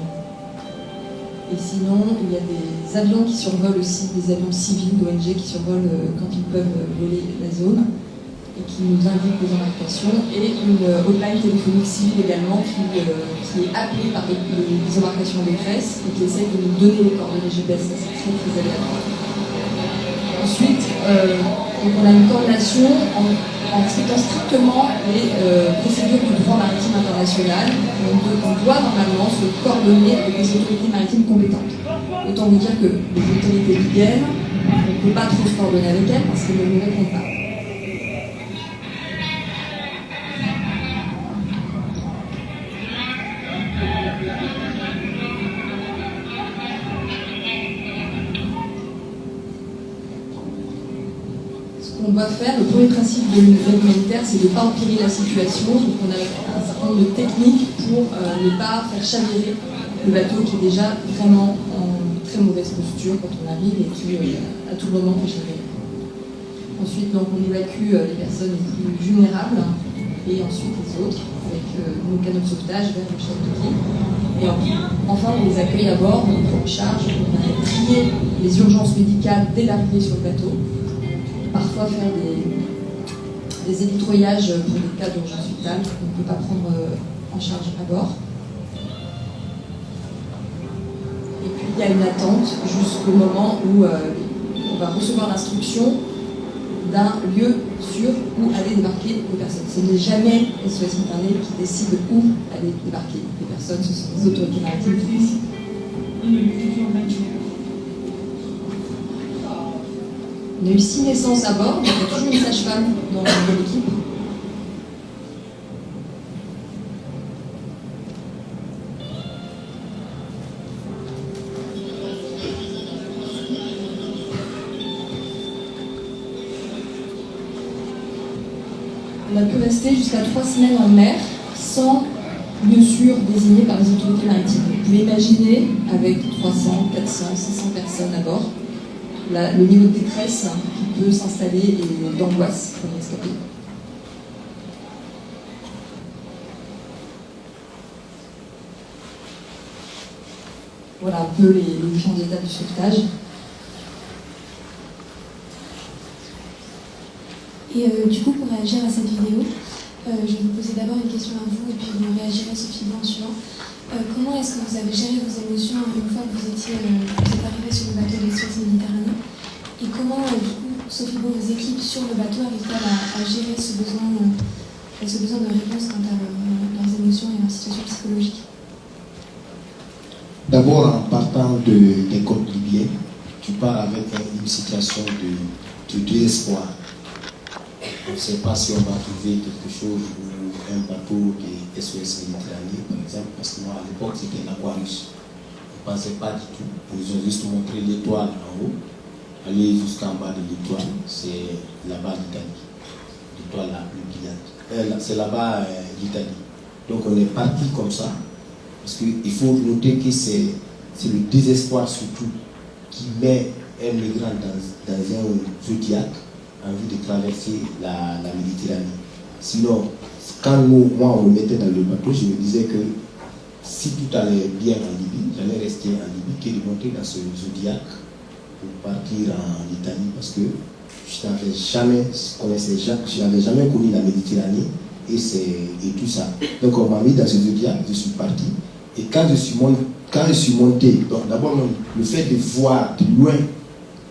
Speaker 4: Et sinon, il y a des avions qui survolent aussi, des avions civils d'ONG qui survolent quand ils peuvent voler la zone et qui nous indiquent des embarcations. Et une hotline téléphonique civile également qui est appelée par des embarcations de détresse et qui essaie de nous donner les coordonnées GPS. Ça, c'est très, très aléatoire. Ensuite, donc on a une coordination en respectant strictement les procédures du droit maritime international. On doit normalement se coordonner avec les autorités maritimes compétentes. Autant vous dire que les autorités libyennes, on ne peut pas trop se coordonner avec elles parce qu'elles ne nous répondent pas. On doit faire, le premier principe de l'aide humanitaire, c'est de ne pas empirer la situation. Donc on a un certain nombre de techniques pour ne pas faire chavirer le bateau qui est déjà vraiment en très mauvaise posture quand on arrive et qui à tout moment peut chavirer. Ensuite, donc, on évacue les personnes les plus vulnérables et ensuite les autres avec nos canaux de sauvetage vers le chef de quai. Et enfin, on les accueille à bord, on les prend en charge, on va trier les urgences médicales dès l'arrivée sur le bateau. Parfois faire des éditroyages pour des cas d'urgence vitale qu'on ne peut pas prendre en charge à bord. Et puis il y a une attente jusqu'au moment où on va recevoir l'instruction d'un lieu sûr où aller débarquer les personnes. Ce n'est jamais SOS Méditerranée qui décide où aller débarquer les personnes, ce sont les autorités maritimes qui décident. On a eu 6 naissances à bord, donc il y a toujours une sage-femme dans l'équipe. On a pu rester jusqu'à 3 semaines en mer sans lieu sûr désigné par les autorités maritimes. Vous pouvez imaginer avec 300, 400, 500 personnes à bord, le niveau de détresse qui peut s'installer et d'angoisse pour les rescapés. Voilà un peu les différentes étapes du sauvetage.
Speaker 1: Et du coup, pour réagir à cette vidéo, je vais vous poser d'abord une question à vous et puis vous réagirez Sophie en suivant. Comment est-ce que vous avez géré vos émotions une fois que vous êtes arrivé sur le bateau de SOS Méditerranée? Et comment, du coup, Sophie, vos équipes sur le bateau arrivent-elles à gérer ce besoin de réponse quant à leurs émotions et leur situation psychologique?
Speaker 3: D'abord, en partant des côtes libyennes, tu pars avec une situation de désespoir. On ne sait pas si on va trouver quelque chose ou un bateau qui est SOS Méditerranée, par exemple, parce que moi, à l'époque, c'était l'Aquarius. On ne pensait pas du tout. Ils ont juste montré l'étoile en haut. Aller jusqu'en bas de l'étoile, c'est là-bas l'Italie. L'étoile la plus brillante. C'est là-bas l'Italie. Donc on est parti comme ça, parce qu'il faut noter que c'est le désespoir surtout qui met un migrant dans un zodiaque en vue de traverser la Méditerranée. Sinon, quand moi on me mettait dans le bateau, je me disais que si tout allait bien en Libye, j'allais rester en Libye que de monter dans ce zodiaque pour partir en Italie, parce que je n'avais jamais connu la Méditerranée et tout ça. Donc on m'a mis dans ce zodiaque, je suis parti. Et quand je suis monté, donc d'abord le fait de voir de loin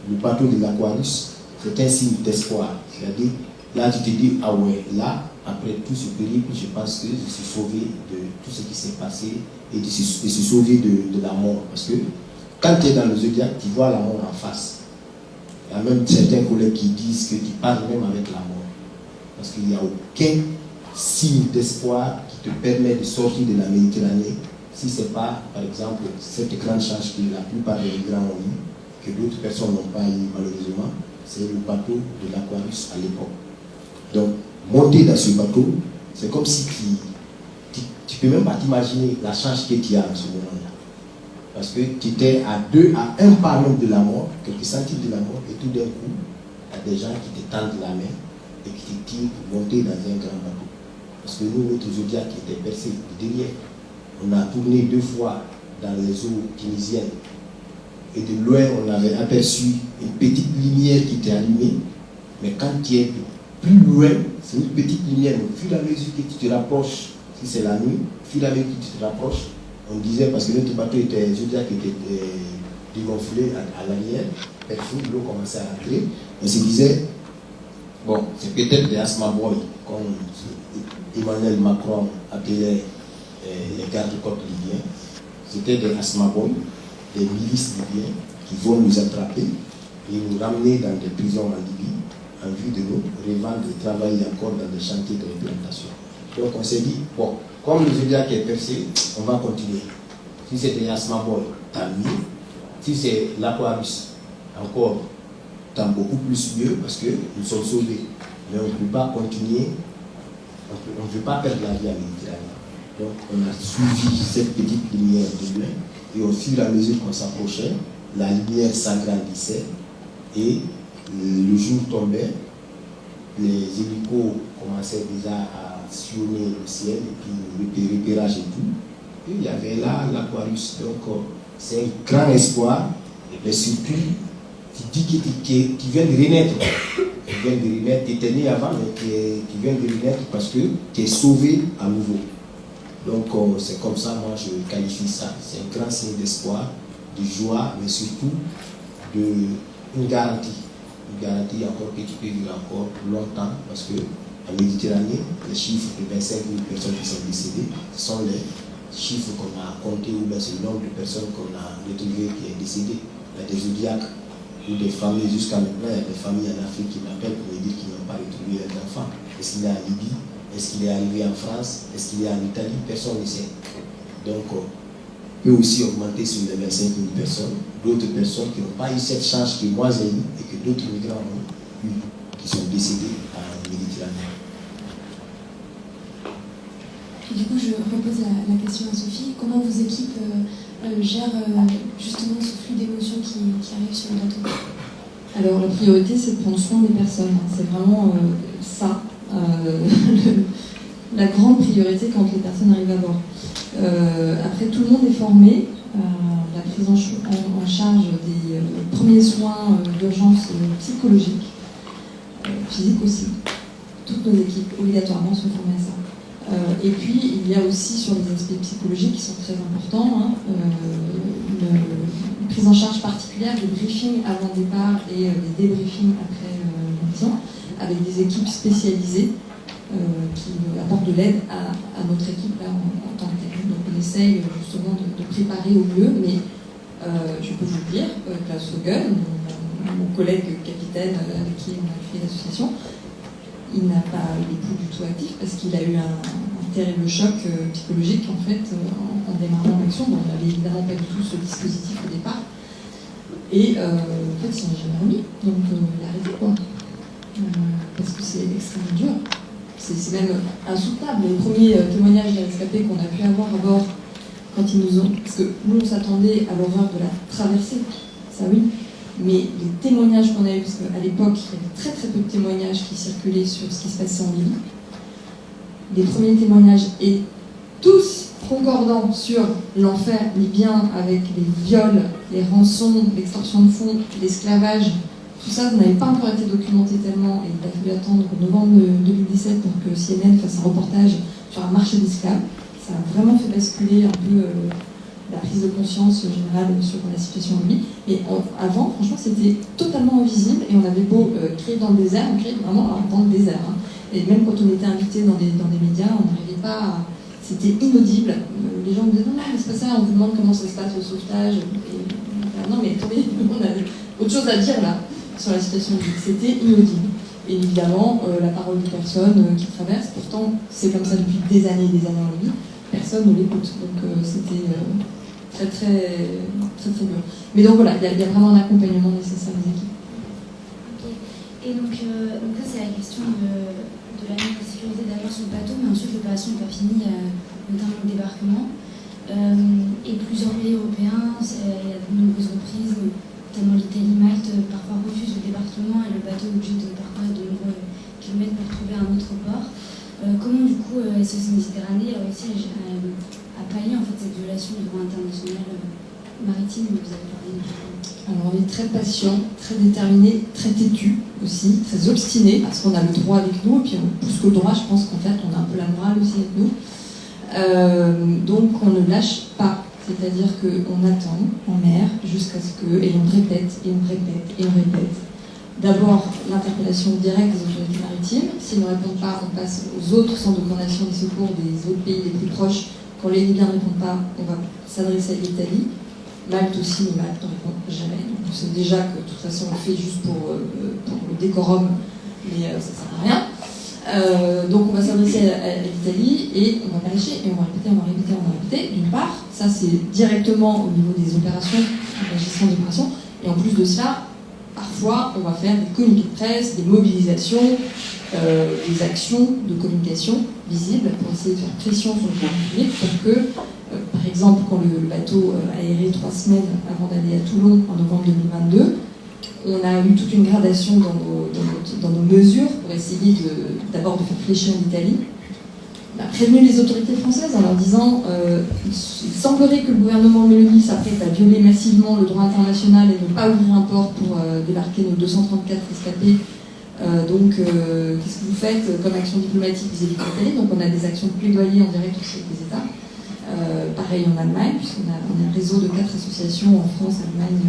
Speaker 3: le bateau de l'Aquarius, c'est un signe d'espoir. C'est-à-dire, là tu te dis, ah ouais, là, après tout ce périple, je pense que je suis sauvé de tout ce qui s'est passé et de se sauver de la mort. Parce que quand tu es dans le zodiaque, tu vois la mort en face. Il y a même certains collègues qui disent que tu parles même avec la mort. Parce qu'il n'y a aucun signe d'espoir qui te permet de sortir de la Méditerranée si ce n'est pas, par exemple, cette grande chance que la plupart des migrants ont eu, que d'autres personnes n'ont pas eu malheureusement, c'est le bateau de l'Aquarius à l'époque. Donc, monter dans ce bateau, c'est comme si tu ne peux même pas t'imaginer la chance que tu as en ce moment-là. Parce que tu étais à un pas même de la mort, quelques centimes de la mort, et tout d'un coup, il y a des gens qui te tendent la main et qui te tirent pour monter dans un grand bateau. Parce que nous, notre zodiaque était percé de derrière. On a tourné 2 fois dans les eaux tunisiennes. Et de loin, on avait aperçu une petite lumière qui était allumée. Mais quand tu es plus loin, c'est une petite lumière. Au fur et à mesure que tu te rapproches, si c'est la nuit, au fur et à mesure que tu te rapproches, on disait, parce que notre bateau était, je dirais qu'il était dégonflé à l'arrière, l'eau commençait à rentrer, on se disait, bon, c'est peut-être des Asma Boy, comme Emmanuel Macron appelait les gardes-côtes libyens. C'était des Asma Boy, des milices libyens qui vont nous attraper et nous ramener dans des prisons en Libye en vue de nous revendre et travailler encore dans des chantiers de replantation. Donc on s'est dit, bon, comme le zodiaque est percé, on va continuer. Si c'est des Asma Boy, tant mieux. Si c'est l'Aquarius, encore, tant beaucoup plus mieux parce que nous sommes sauvés. Mais on ne peut pas continuer, on ne veut pas perdre la vie à Méditerranée. Donc on a suivi cette petite lumière de loin et au fur et à mesure qu'on s'approchait, la lumière s'agrandissait et le jour tombait, les hélicos commençaient déjà à sillonner le ciel et puis le repérage et tout. Et il y avait là l'Aquarius. Donc c'est un grand espoir, mais surtout tu dis que tu viens de renaître. Tu viens de renaître, tu étais né avant, mais tu viens de renaître parce que tu es sauvé à nouveau. Donc c'est comme ça, moi je qualifie ça. C'est un grand signe d'espoir, de joie, mais surtout une garantie. Une garantie encore que tu peux vivre encore longtemps parce que en Méditerranée, les chiffres de 25 000 personnes qui sont décédées, ce sont les chiffres qu'on a comptés ou bien c'est le nombre de personnes qu'on a retrouvées qui est décédées. Il y a des zodiaques ou des familles, jusqu'à maintenant, il y a des familles en Afrique qui m'appellent pour me dire qu'ils n'ont pas retrouvé leurs enfants. Est-ce qu'il est en Libye? Est-ce qu'il est arrivé en France? Est-ce qu'il est en Italie? Personne ne sait. Donc, peut aussi augmenter sur les 25 000 personnes, d'autres personnes qui n'ont pas eu cette chance que moi j'ai eu et que d'autres migrants ont eu, qui sont décédés en Méditerranée.
Speaker 1: Et du coup, je repose la question à Sophie. Comment vos équipes gèrent justement ce flux d'émotions qui arrive sur le bateau?
Speaker 4: Alors la priorité, c'est de prendre soin des personnes. C'est vraiment ça, la grande priorité quand les personnes arrivent à bord. Après, tout le monde est formé. La prise en charge des premiers soins d'urgence psychologiques, physiques aussi. Toutes nos équipes, obligatoirement, sont formées à ça. Et puis, il y a aussi sur les aspects psychologiques qui sont très importants, une prise en charge particulière, des briefings avant le départ et des débriefings après l'audition, avec des équipes spécialisées qui apportent de l'aide à notre équipe là, en tant que telle. Donc on essaye justement de préparer au mieux, mais je peux vous le dire, Klaus Vogel, mon collègue capitaine avec qui on a créé l'association, il n'est plus du tout actif parce qu'il a eu un terrible choc psychologique en fait en démarrant l'action. Bon, on n'avait évidemment pas du tout ce dispositif au départ. Et en fait, il s'en est jamais remis. Donc il a arrêté quoi. Parce que c'est extrêmement dur. C'est même insoutenable. Les premiers témoignages des rescapés qu'on a pu avoir à bord, quand ils nous ont. Parce que nous, on s'attendait à l'horreur de la traversée, ça oui. Mais les témoignages qu'on a eus, parce qu'à l'époque, il y avait très très peu de témoignages qui circulaient sur ce qui se passait en Libye. Les premiers témoignages, et tous concordants sur l'enfer libyen avec les viols, les rançons, l'extorsion de fonds, l'esclavage, tout ça, ça n'avait pas encore été documenté tellement, et il a fallu attendre novembre 2017 pour que CNN fasse un reportage sur un marché d'esclaves. Ça a vraiment fait basculer un peu la prise de conscience générale sur la situation en Libye. Mais avant, franchement, c'était totalement invisible, et on avait beau crier dans le désert, on criait vraiment dans le désert. Hein. Et même quand on était invité dans des médias, on n'arrivait pas à... C'était inaudible. Les gens me disaient non, mais c'est pas ça, on vous demande comment ça se passe le sauvetage. Et, non, mais attendez, on a autre chose à dire là, sur la situation libyenne. C'était inaudible. Et évidemment, la parole de personnes qui traversent, pourtant, c'est comme ça depuis des années en Libye, personne ne l'écoute. Donc c'était très dur. Mais donc voilà, il y a vraiment un accompagnement nécessaire des équipes.
Speaker 2: Okay. Et donc ça, c'est la question de la mise en sécurité d'ailleurs sur le bateau, mais ensuite l'opération n'est pas finie, notamment le débarquement. Et plusieurs pays européens, il y a de nombreuses reprises, notamment l'Italie, Malte, parfois refusent le débarquement et le bateau est obligé de parcourir de nombreux kilomètres pour trouver un autre port. Comment du coup SOS Méditerranée a réussi à pallier en fait cette violation du droit international maritime dont vous avez parlé?
Speaker 4: Alors on est très patient, très déterminé, très têtu aussi, très obstiné, parce qu'on a le droit avec nous, et puis plus que le droit, je pense qu'en fait on a un peu la morale aussi avec nous. Donc on ne lâche pas, c'est-à-dire qu'on attend en mer jusqu'à ce que, et on répète, et on répète, et on répète. D'abord l'interpellation directe des autorités maritimes, s'ils ne répondent pas, on passe aux autres centres de coordination des secours des autres pays les plus proches. Quand les Libyens ne répondent pas, on va s'adresser à l'Italie. Malte aussi, mais Malte ne répond jamais. Donc on sait déjà que de toute façon on le fait juste pour le décorum, mais ça ne sert à rien. Donc on va s'adresser à l'Italie et on va pas lâcher, et on va répéter, on va répéter, on va répéter. D'une part, ça c'est directement au niveau des opérations, de la gestion des opérations, et en plus de cela, parfois on va faire des communiqués de presse, des mobilisations, des actions de communication visibles pour essayer de faire pression sur le plan public pour que, par exemple, quand le bateau a aéré 3 semaines avant d'aller à Toulon en novembre 2022, on a eu toute une gradation dans nos mesures pour essayer d'abord de faire fléchir l'Italie. On a prévenu les autorités françaises en leur disant il semblerait que le gouvernement Meloni s'apprête à violer massivement le droit international et ne pas ouvrir un port pour débarquer nos 234 rescapés. Donc, qu'est-ce que vous faites comme action diplomatique vis-à-vis de l'Italie? Donc, on a des actions de plaidoyer en direct aussi avec les États. Pareil en Allemagne, puisqu'on a un réseau de 4 associations en France, Allemagne,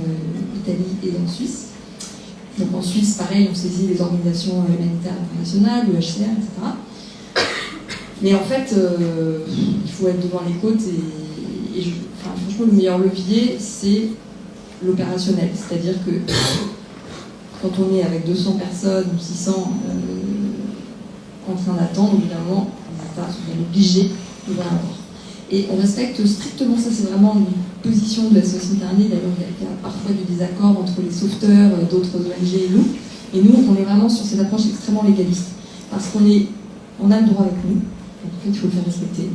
Speaker 4: Italie et en Suisse. Donc, en Suisse, pareil, on saisit les organisations humanitaires internationales, le HCR, etc. Mais en fait, il faut être devant les côtes et franchement, le meilleur levier, c'est l'opérationnel. C'est-à-dire que quand on est avec 200 personnes ou 600 en train d'attendre, évidemment, les États sont bien obligés d'ouvrir un port. Et on respecte strictement ça, c'est vraiment une position de la SOS Méditerranée. D'ailleurs, il y a parfois du désaccord entre les sauveteurs, d'autres ONG et nous. Et nous, on est vraiment sur cette approche extrêmement légaliste. Parce qu'on a le droit avec nous, donc en fait, il faut le faire respecter.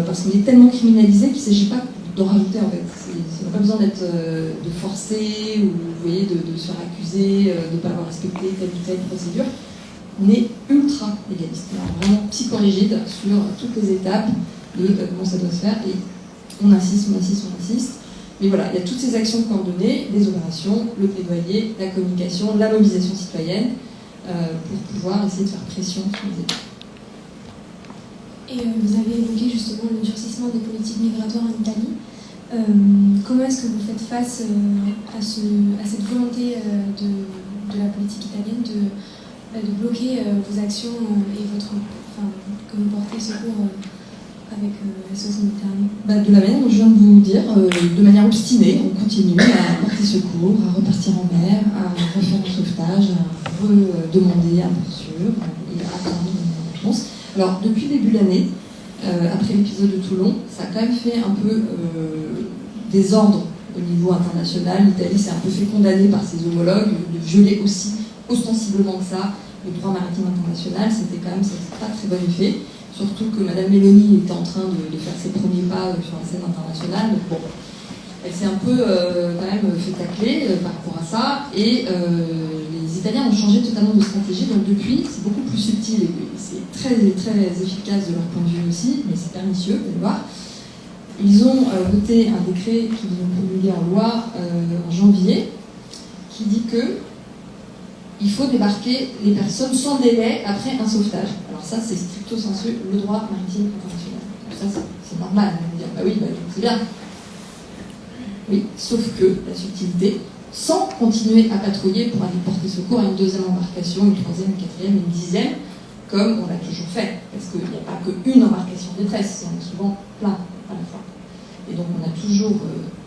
Speaker 4: Parce qu'on est tellement criminalisé qu'il ne s'agit pas d'en rajouter en fait. Il n'y a pas besoin de forcer ou vous voyez, de se faire accuser, de ne pas avoir respecté telle ou telle procédure. On est ultra légaliste, vraiment psychorigide sur toutes les étapes et comment ça doit se faire. Et on insiste. Mais voilà, il y a toutes ces actions coordonnées, les opérations, le plaidoyer, la communication, la mobilisation citoyenne pour pouvoir essayer de faire pression sur les États.
Speaker 1: Et vous avez évoqué justement le durcissement des politiques migratoires en Italie. Comment est-ce que vous faites face à cette volonté de la politique italienne de bloquer vos actions et que vous portez secours avec SOS Méditerranée?
Speaker 4: De la manière dont je viens de vous dire, de manière obstinée, on continue à porter secours, à repartir en mer, à refaire le sauvetage, à redemander un poursuivre et à attendre une réponse. Alors, depuis le début de l'année, après l'épisode de Toulon, ça a quand même fait un peu désordre au niveau international. L'Italie s'est un peu fait condamner par ses homologues de violer aussi ostensiblement que ça le droit maritime international. Ça n'était pas très bon effet. Surtout que Mme Meloni était en train de faire ses premiers pas sur la scène internationale. Donc bon, elle s'est un peu quand même fait tacler par rapport à ça. Et les Italiens ont changé totalement de stratégie. Donc depuis, c'est beaucoup plus subtil et c'est très, très efficace de leur point de vue aussi, mais c'est pernicieux, vous allez voir. Ils ont voté un décret qu'ils ont promulgué en loi en janvier, qui dit que il faut débarquer les personnes sans délai après un sauvetage. Alors ça, c'est stricto sensu le droit maritime international. Donc ça, c'est normal. On va dire, bah oui, c'est bien. Oui, sauf que la subtilité, sans continuer à patrouiller pour aller porter secours à une deuxième embarcation, une troisième, une quatrième, une dixième, comme on l'a toujours fait. Parce qu'il n'y a pas qu'une embarcation de détresse, il y en a souvent plein à la fois. Et donc on a toujours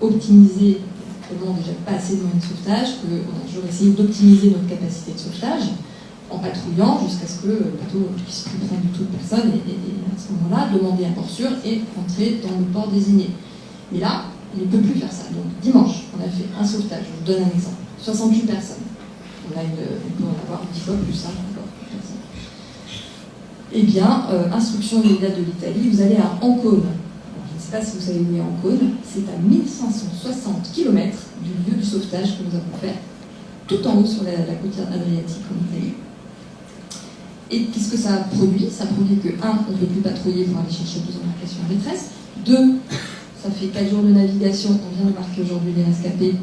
Speaker 4: optimisé, tellement déjà pas assez de moyens de sauvetage, qu'on a toujours essayé d'optimiser notre capacité de sauvetage en patrouillant jusqu'à ce que le bateau ne puisse plus prendre du tout de personne et à ce moment-là, demander un port sûr et rentrer dans le port désigné. Mais là, on ne peut plus faire ça. Donc dimanche, on a fait un sauvetage, je vous donne un exemple, 68 personnes. On peut en avoir 10 fois plus, encore plus personnes. Eh bien, instruction immédiate de l'Italie, vous allez à Ancône. Je ne sais pas si vous savez où est Ancône, c'est à 1560 km du lieu du sauvetage que nous avons fait, tout en haut sur la côte adriatique en Italie. Et qu'est-ce que ça a produit? Ça produit que, 1, on ne peut plus patrouiller pour aller chercher 2 embarcations en détresse, 2, ça fait 4 jours de navigation, on vient de marquer aujourd'hui les rescapés,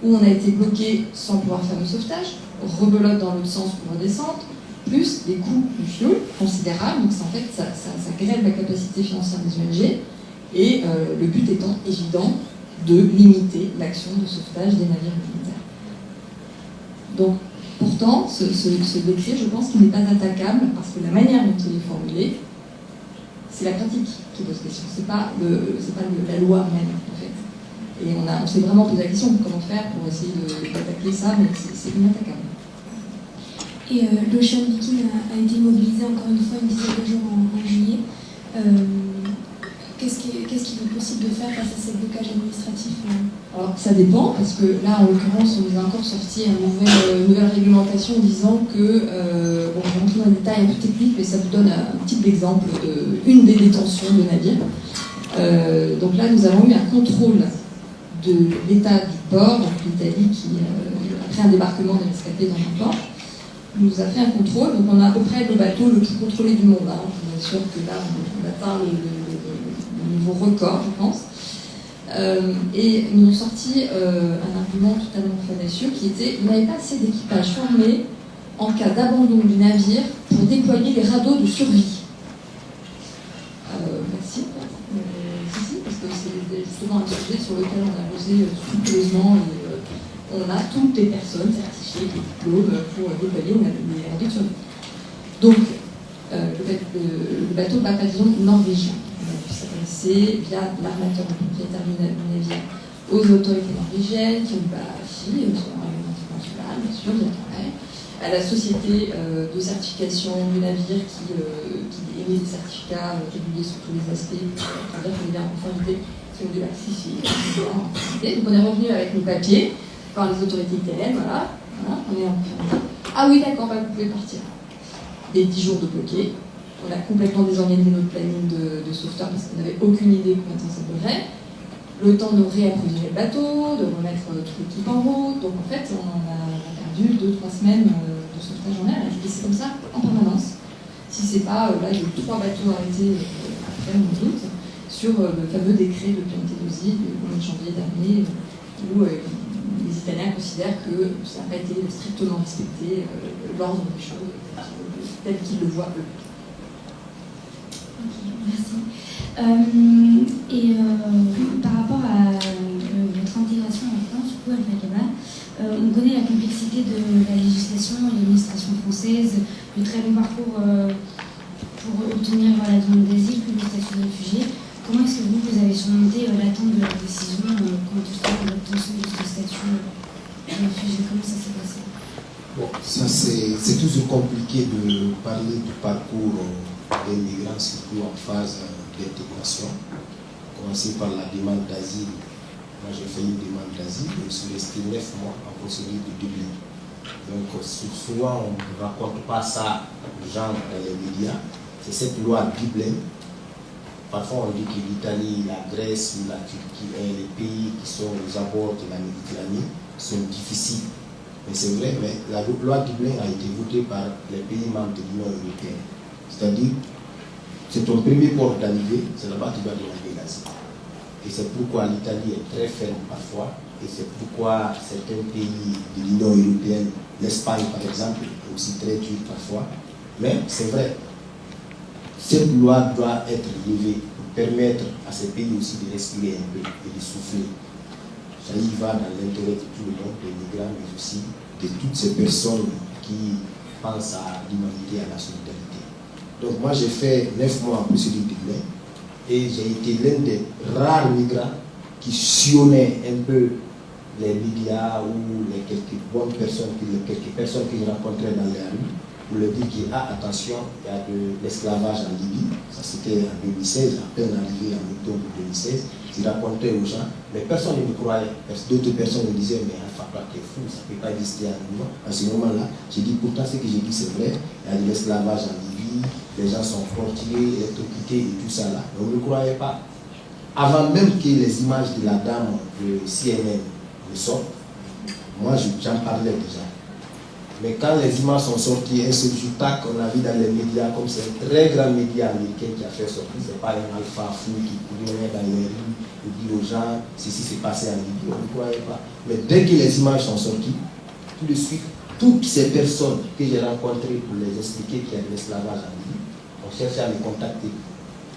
Speaker 4: où on a été bloqué sans pouvoir faire le sauvetage, rebelote dans l'autre sens pour redescendre, plus des coûts du fioul considérables, donc en fait ça grève la capacité financière des ONG, et le but étant évident de limiter l'action de sauvetage des navires militaires. Donc pourtant, ce décret, je pense qu'il n'est pas attaquable, parce que la manière dont il est formulé, c'est la pratique qui pose question, c'est pas la loi même en fait. Et on s'est vraiment posé la question de comment faire pour essayer d'attaquer ça, mais c'est inattaquable.
Speaker 1: Et l'Ocean Viking a été mobilisé encore une fois une dizaine de jours en juillet. Qu'est-ce qu'il est possible de faire face à ces blocages administratifs?
Speaker 4: Alors ça dépend, parce que là en l'occurrence on nous a encore sorti une nouvelle réglementation disant que, bon je vais rentrer dans les détails un peu techniques, mais ça vous donne un petit exemple d'une des détentions de navires. Donc là nous avons eu un contrôle de l'état du port, donc l'Italie qui, après un débarquement des rescapés dans un port, nous a fait un contrôle. Donc on a à peu près le bateau le plus contrôlé du monde. Hein. Je vous assure que là on atteint le niveau record, je pense. Et ils nous ont sorti un argument totalement fallacieux qui était: vous n'avez pas assez d'équipage formé en cas d'abandon du navire pour déployer les radeaux de survie. Merci. Si, parce que c'est justement un sujet sur lequel on a posé scrupuleusement et on a toutes les personnes certifiées, les diplômes pour déployer les radeaux de survie. Donc, le bateau bat pavillon norvégien. On a dû s'adresser via l'armateur et propriétaire du navire aux autorités norvégiennes qui ont dit si, sur un règlement international, bien sûr, bien pareil, à la société de certification du navire qui émet des certificats réguliers sur tous les aspects, pour dire qu'on est bien en conformité, qui ont dû l'actifier. Donc on est revenu avec nos papiers par les autorités italiennes, voilà, on est en conformité. Ah oui, d'accord, vous pouvez partir. Des 10 jours de bloqué. On a complètement désorganisé notre planning de sauveteurs parce qu'on n'avait aucune idée combien de temps ça durerait. Le temps de réapprovisionner le bateau, de remettre toute l'équipe en route. Donc en fait, on a perdu 2-3 semaines de sauvetage en mer. Et c'est comme ça en permanence. Si c'est pas, là, il y a eu 3 bateaux arrêtés après, on doute, sur le fameux décret de Piantedosi du mois de janvier dernier, où les Italiens considèrent que ça n'a pas été strictement respecté l'ordre des choses tel qu'ils le voient eux.
Speaker 2: Merci. Par rapport à votre intégration en France, du coup, Al-Fakaba, on connaît la complexité de la législation et l'administration française, le très long parcours pour obtenir la demande d'asile, puis le statut de réfugié. Comment est-ce que vous avez surmonté l'attente de la décision quand justement l'obtention de ce statut de réfugié? Comment ça s'est passé?
Speaker 3: Bon, ça c'est toujours compliqué de parler du parcours des migrants, surtout en phase d'intégration. Commencer par la demande d'asile. Moi j'ai fait une demande d'asile et je suis resté 9 mois en procédure de Dublin. Donc souvent on ne raconte pas ça aux gens dans les médias. C'est cette loi Dublin. Parfois on dit que l'Italie, la Grèce ou la Turquie, les pays qui sont aux abords de la Méditerranée sont difficiles. Mais c'est vrai, mais la loi Dublin a été votée par les pays membres de l'Union européenne. C'est-à-dire, c'est ton premier port d'arrivée, c'est là-bas que tu dois demander l'asile. Et c'est pourquoi l'Italie est très ferme parfois, et c'est pourquoi certains pays de l'Union européenne, l'Espagne par exemple, est aussi très dur parfois. Mais c'est vrai, cette loi doit être levée pour permettre à ces pays aussi de respirer un peu et de souffler. Ça y va dans l'intérêt de tout le monde, des migrants, mais aussi de toutes ces personnes qui pensent à l'humanité, à la solidarité. Donc moi j'ai fait 9 mois en procédure de Dublin et j'ai été l'un des rares migrants qui sillonnaient un peu les médias ou les quelques bonnes personnes, quelques personnes que je rencontrais dans les rues pour leur dire qu'il y a attention, il y a de l'esclavage en Libye. Ça c'était en 2016, à peine arrivé en octobre 2016. Je racontais aux gens, mais personne ne me croyait. D'autres personnes me disaient, mais Alpha, tu es fou, ça ne peut pas exister à ce moment-là. J'ai dit, pourtant, ce que j'ai dit, c'est vrai. Il y a de l'esclavage en Libye, les gens sont torturés, électrocutés et tout ça là. Mais on ne me croyait pas. Avant même que les images de la dame de CNN ne sortent, moi, j'en parlais déjà. Mais quand les images sont sorties, un seul jour, tac, on a vu dans les médias, comme c'est un très grand média américain qui a fait sortir, ce n'est pas un alpha fou qui venait dans les rues et dit aux gens, ceci s'est passé en Libye, on ne croyait pas. Mais dès que les images sont sorties, tout de suite, toutes ces personnes que j'ai rencontrées pour les expliquer qu'il y a de l'esclavage en Libye, ont cherché à me contacter.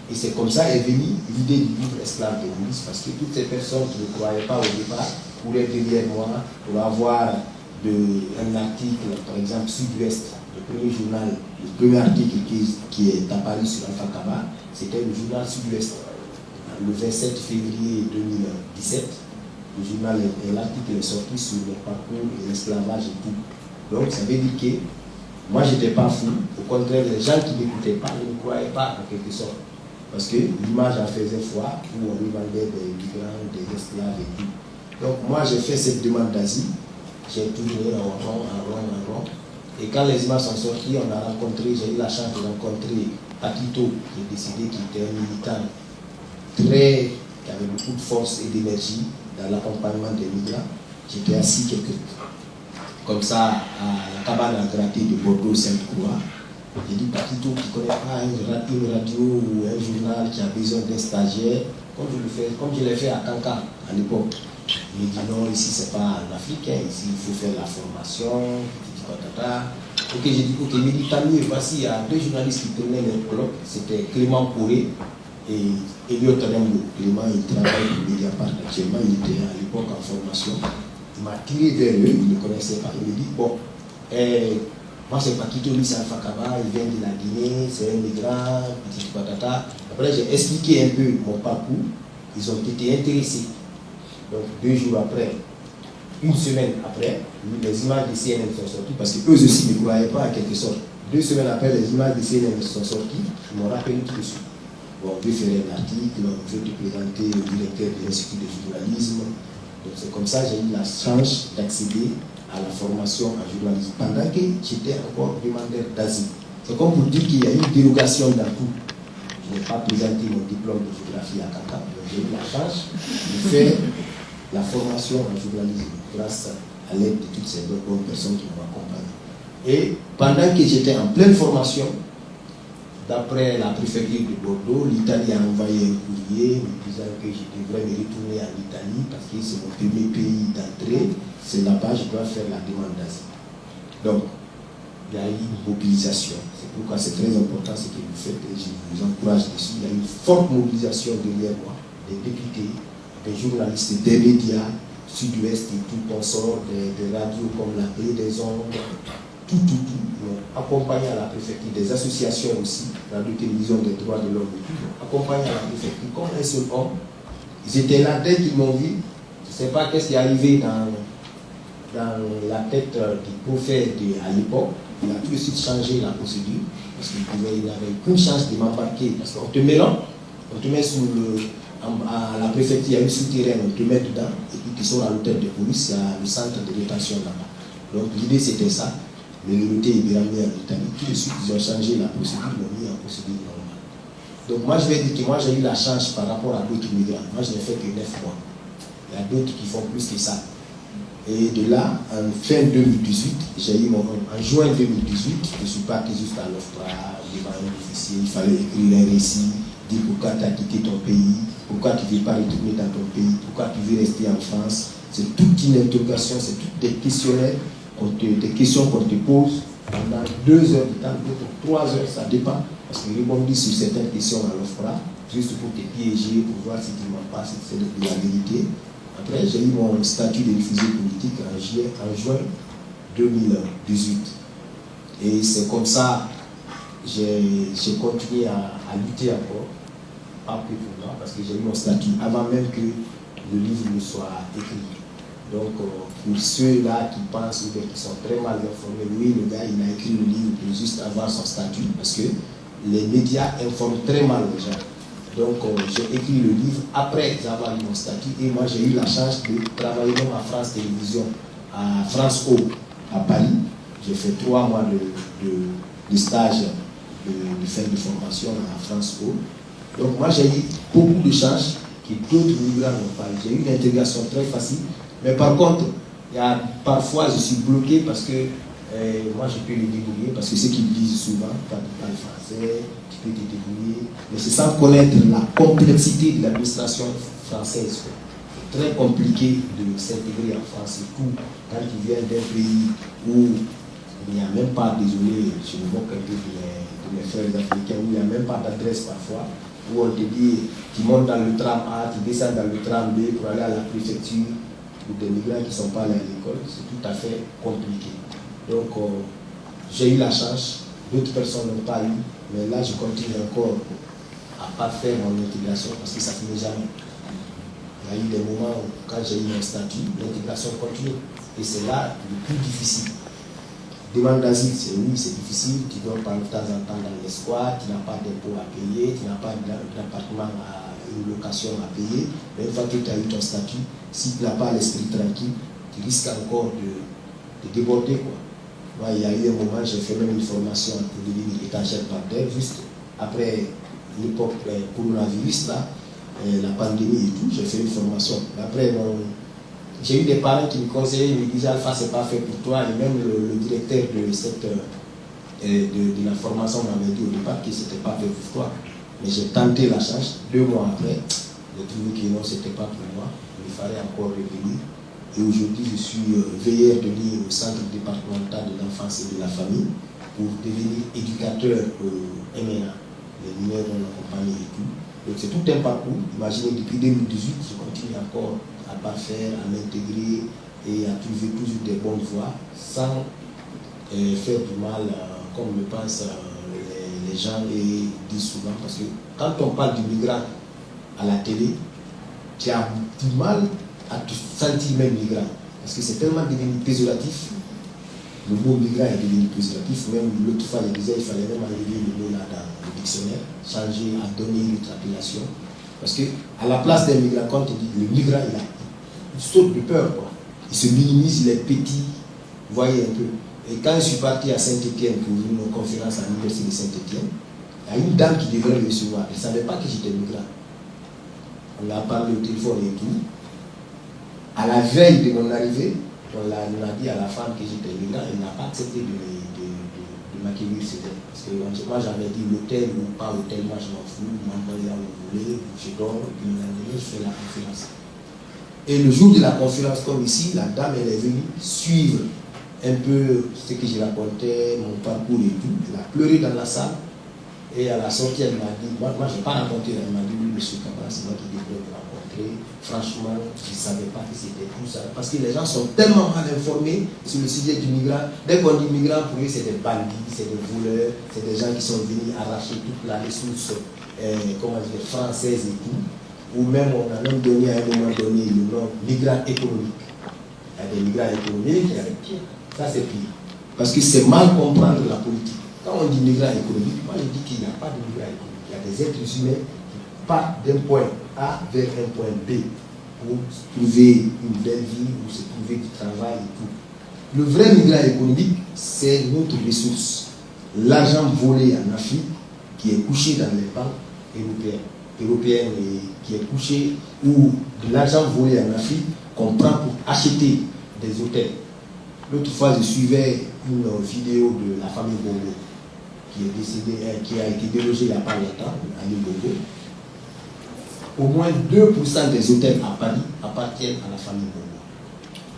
Speaker 3: Et c'est comme ça est venue l'idée du livre Esclave de Ulysse, parce que toutes ces personnes qui ne croyaient pas au départ couraient derrière moi pour avoir un article, par exemple Sud-Ouest, le premier journal, le premier article qui est apparu sur Al-Fakaba, c'était le journal Sud-Ouest. Le 27 février 2017, le journal, l'article est sorti sur le parcours et l'esclavage et tout. Donc ça veut dire que moi je n'étais pas fou, au contraire, les gens qui n'écoutaient pas ne me croyaient pas en quelque sorte. Parce que l'image en faisait foi, où on revendait des migrants, des esclaves et tout. Donc moi j'ai fait cette demande d'asile. J'ai tourné en rond. Et quand les images sont sorties, on a rencontré, j'ai eu la chance de rencontrer Paquito, qui est décédé, qui était un militant qui avait beaucoup de force et d'énergie dans l'accompagnement des migrants. J'étais assis comme ça à la cabane à gratter de Bordeaux-Sainte-Croix. J'ai dit, Paquito, qui ne connaît pas une radio ou un journal qui a besoin d'un stagiaire, comme je l'ai fait à Cancan à l'époque. Il me dit non, ici c'est pas en Afrique, ici il faut faire la formation, ok, j'ai dit, ok, il me dit tant mieux, voici, il y a 2 journalistes qui tenaient le colloque, c'était Clément Poré et Elliot Rembo. Clément, il travaille pour Mediapart actuellement, il était à l'époque en formation. Il m'a tiré vers eux, il ne me connaissait pas, il me dit, bon, moi c'est Paquito, lui c'est Al-Fakaba, il vient de la Guinée, c'est un migrant, petit patata. Après j'ai expliqué un peu mon parcours, ils ont été intéressés. Donc 2 jours après, une semaine après, les images de CNN sont sorties, parce qu'eux aussi ne croyaient pas en quelque sorte. 2 semaines après, les images de CNN sont sorties, ils m'ont rappelé tout de suite. Bon, on veut faire un article, on veut te présenter au directeur de l'Institut de journalisme. Donc c'est comme ça que j'ai eu la chance d'accéder à la formation en journalisme, pendant que j'étais encore demandeur d'asile. C'est comme pour dire qu'il y a une dérogation dans tout. Je n'ai pas présenté mon diplôme de géographie à Cancan, donc j'ai eu la chance de faire la formation en journalisme grâce à l'aide de toutes ces bonnes personnes qui m'ont accompagné. Et pendant que j'étais en pleine formation, d'après la préfecture de Bordeaux, l'Italie a envoyé un courrier me disant que je devrais me retourner en Italie parce que c'est mon premier pays d'entrée, c'est là-bas que je dois faire la demande d'asile. Donc, il y a eu une mobilisation. C'est pourquoi c'est très important ce que vous faites et je vous encourage dessus. Il y a eu une forte mobilisation derrière moi, des députés, des journalistes, des médias, Sud-Ouest et tout consort, des radios comme la Paix des Ondes, tout, accompagné à la préfecture, des associations aussi, Radio-Télévision des droits de l'homme et tout, accompagné à la préfecture comme un seul homme. Ils étaient là dès qu'ils m'ont vu. Je ne sais pas qu'est-ce qui est arrivé dans la tête du prophète à l'époque. Il a tout de suite changé la procédure parce qu'il n'avait aucune chance de m'embarquer. Parce qu'on te met là, on te met à la préfecture, il y a une souterraine, on te met dedans et puis tu sors à l'hôtel de police, il y a le centre de détention là-bas. Donc l'idée c'était ça. Le l'autorité est ramené en Italie. Tout de suite, ils ont changé la procédure, ils l'ont mis en procédure normale. Donc moi, je vais dire que moi, j'ai eu la chance par rapport à d'autres migrants. Moi, je n'ai fait que 9 mois. Il y a d'autres qui font plus que ça. Et de là, en fin 2018, j'ai eu en juin 2018, je suis parti jusqu'à l'OFPRA, devant un officier, il fallait écrire un récit, dire pourquoi tu as quitté ton pays, pourquoi tu ne veux pas retourner dans ton pays, pourquoi tu veux rester en France. C'est toute une interrogation, c'est toutes des questionnaires, des questions qu'on te pose pendant 2 heures de temps, 3 heures, ça dépend, parce qu'ils rebondissent sur certaines questions à l'OFPRA, juste pour te piéger, pour voir si tu ne mens pas, si c'est de la vérité. Après, j'ai eu mon statut de réfugié politique en juin 2018. Et c'est comme ça que j'ai continué à lutter encore, pas que pour moi, parce que j'ai eu mon statut avant même que le livre ne soit écrit. Donc, pour ceux-là qui pensent ou qui sont très mal informés, oui, le gars, il a écrit le livre pour juste avoir son statut, parce que les médias informent très mal les gens. Donc, j'ai écrit le livre après avoir eu mon statut, et moi, j'ai eu la chance de travailler même à France Télévisions, à France O, à Paris. J'ai fait 3 mois de stage de fin de formation à France O. Donc, moi, j'ai eu beaucoup de chance que d'autres migrants n'ont pas. J'ai eu une intégration très facile. Mais par contre, parfois je suis bloqué parce que moi je peux les débrouiller, parce que ceux qui me disent souvent, quand tu parles français, tu peux te débrouiller, mais c'est sans connaître la complexité de l'administration française. C'est très compliqué de s'intégrer en France, surtout quand tu viens d'un pays où il n'y a même pas, désolé, je me moque un peu de mes frères africains, où il n'y a même pas d'adresse parfois, où on te dit, tu montes dans le tram A, tu descends dans le tram B pour aller à la préfecture. Des migrants qui ne sont pas allés à l'école, c'est tout à fait compliqué. Donc, j'ai eu la chance, d'autres personnes n'ont pas eu, mais là, je continue encore à parfaire mon intégration parce que ça ne finit jamais. Il y a eu des moments où, quand j'ai eu mon statut, l'intégration continue. Et c'est là le plus difficile. Demande d'asile, c'est oui, c'est difficile, tu dois parler de temps en temps dans les squats, tu n'as pas d'impôt à payer, tu n'as pas d'appartement une location à payer, mais une fois que tu as eu ton statut, si tu n'as pas l'esprit tranquille, tu risques encore de déborder, quoi. Moi, il y a eu un moment, j'ai fait même une formation pour devenir étagère par terre, juste après l'époque coronavirus, là, la pandémie et tout, j'ai fait une formation. Après, j'ai eu des parents qui me conseillaient, ils me disaient, Alpha, c'est pas fait pour toi, et même le directeur de la formation m'avait dit au départ que c'était pas fait pour toi. Mais j'ai tenté la chance, 2 mois après, j'ai trouvé que non, c'était pas pour moi, il fallait encore revenir. Et aujourd'hui, je suis veilleur de nuit au centre départemental de l'enfance et de la famille pour devenir éducateur MNA, les mineurs non accompagnés et tout. Donc c'est tout un parcours. Imaginez, depuis 2018, je continue encore à parfaire, à m'intégrer et à trouver toujours des bonnes voies sans faire du mal, comme le pensent les gens et disent souvent. Parce que quand on parle du migrant à la télé, tu as du mal à te sentir même migrant. Parce que c'est tellement devenu péjoratif. Le mot migrant est devenu péjoratif. Même l'autre fois, je disais, il fallait même enlever le mot là dans le dictionnaire, changer, à donner une autre appellation. Parce que à la place d'un migrant, quand on dit le migrant, il saute de peur, quoi. Il se minimise, il est petit. Vous voyez un peu. Et quand je suis parti à Saint-Étienne pour une conférence à l'université de Saint-Étienne, il y a une dame qui devait me recevoir. Elle ne savait pas que j'étais migrant. On a parlé au téléphone et tout. À la veille de mon arrivée, on a dit à la femme que j'étais migrant. Elle n'a pas accepté de m'accueillir. Parce que moi j'avais dit l'hôtel ou pas l'hôtel, moi je m'en fous, vous m'envoyez là où vous voulez, je dors, et puis je fais la conférence. Et le jour de la conférence, comme ici, la dame elle est venue suivre un peu ce que j'ai raconté, mon parcours et tout. Elle a pleuré dans la salle. Et à la sortie, elle m'a dit, moi je n'ai pas rencontré, elle m'a dit, oui, monsieur Camara, c'est moi qui devrais vous rencontrer. Franchement, je ne savais pas que c'était tout ça. Parce que les gens sont tellement mal informés sur le sujet du migrant. Dès qu'on dit migrant, pour eux, c'est des bandits, c'est des voleurs, c'est des gens qui sont venus arracher toute la ressource française et tout. Ou même, on a même donné à un moment donné le nom migrant économique. Il y a des migrants économiques, il y a des pires. Ça, c'est pire. Parce que c'est mal comprendre la politique. Quand on dit migrant économique, moi je dis qu'il n'y a pas de migrant économique. Il y a des êtres humains qui partent d'un point A vers un point B pour trouver une belle vie, pour se trouver du travail et tout. Le vrai migrant économique, c'est notre ressource. L'argent volé en Afrique qui est couché dans les banques européennes et qui est couché, ou de l'argent volé en Afrique qu'on prend pour acheter des hôtels. L'autre fois, je suivais une vidéo de la famille Bongo qui est décédée, qui a été délogée il n'y a pas longtemps, à l'île Bongo. Au moins 2% des hôtels à Paris appartiennent à la famille Bongo.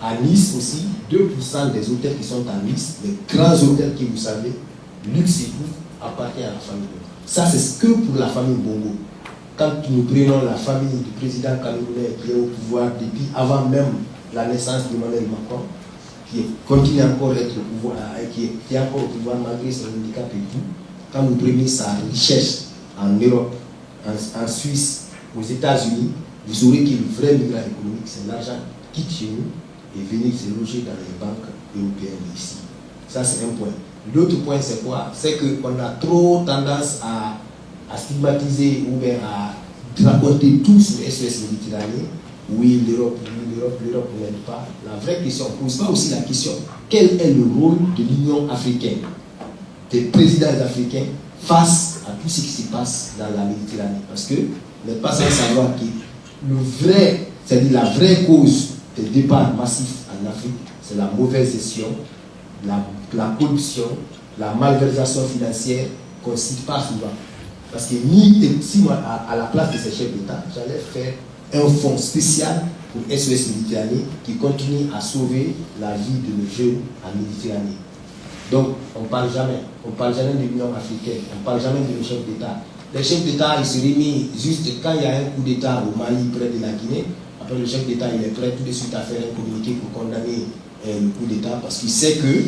Speaker 3: À Nice aussi, 2% des hôtels qui sont à Nice, les grands hôtels que vous savez, luxe et tout, appartiennent à la famille Bongo. Ça, c'est ce que pour la famille Bongo. Quand nous prenons la famille du président camerounais qui est au pouvoir depuis avant même la naissance d'Emmanuel Macron, qui continue encore à être au pouvoir, qui est encore au pouvoir malgré son handicap et tout, quand vous prenez sa richesse en Europe, en Suisse, aux États-Unis, vous saurez que le vrai migrant économique, c'est l'argent qui quitte chez nous et venir se loger dans les banques européennes ici. Ça, c'est un point. L'autre point, c'est quoi? C'est qu'on a trop tendance à stigmatiser ou bien à raconter tout sur SOS Méditerranée. Oui, l'Europe n'aide pas. La vraie question, on ne pose pas aussi la question, quel est le rôle de l'Union africaine, des présidents africains face à tout ce qui se passe dans la Méditerranée? Parce que vous n'êtes pas sans savoir que c'est-à-dire la vraie cause des départs massifs en Afrique, c'est la mauvaise gestion, la corruption, la malversation financière qu'on ne cite pas souvent. Parce que si moi, à la place de ces chefs d'État, j'allais faire un fonds spécial pour SOS Méditerranée qui continue à sauver la vie de nos jeunes en Méditerranée. Donc, on ne parle jamais de l'Union africaine, on ne parle jamais de nos chefs d'État. Les chefs d'État, ils se réunissent juste quand il y a un coup d'État au Mali, près de la Guinée. Après, le chef d'État, il est prêt tout de suite à faire un communiqué pour condamner le coup d'État parce qu'il sait que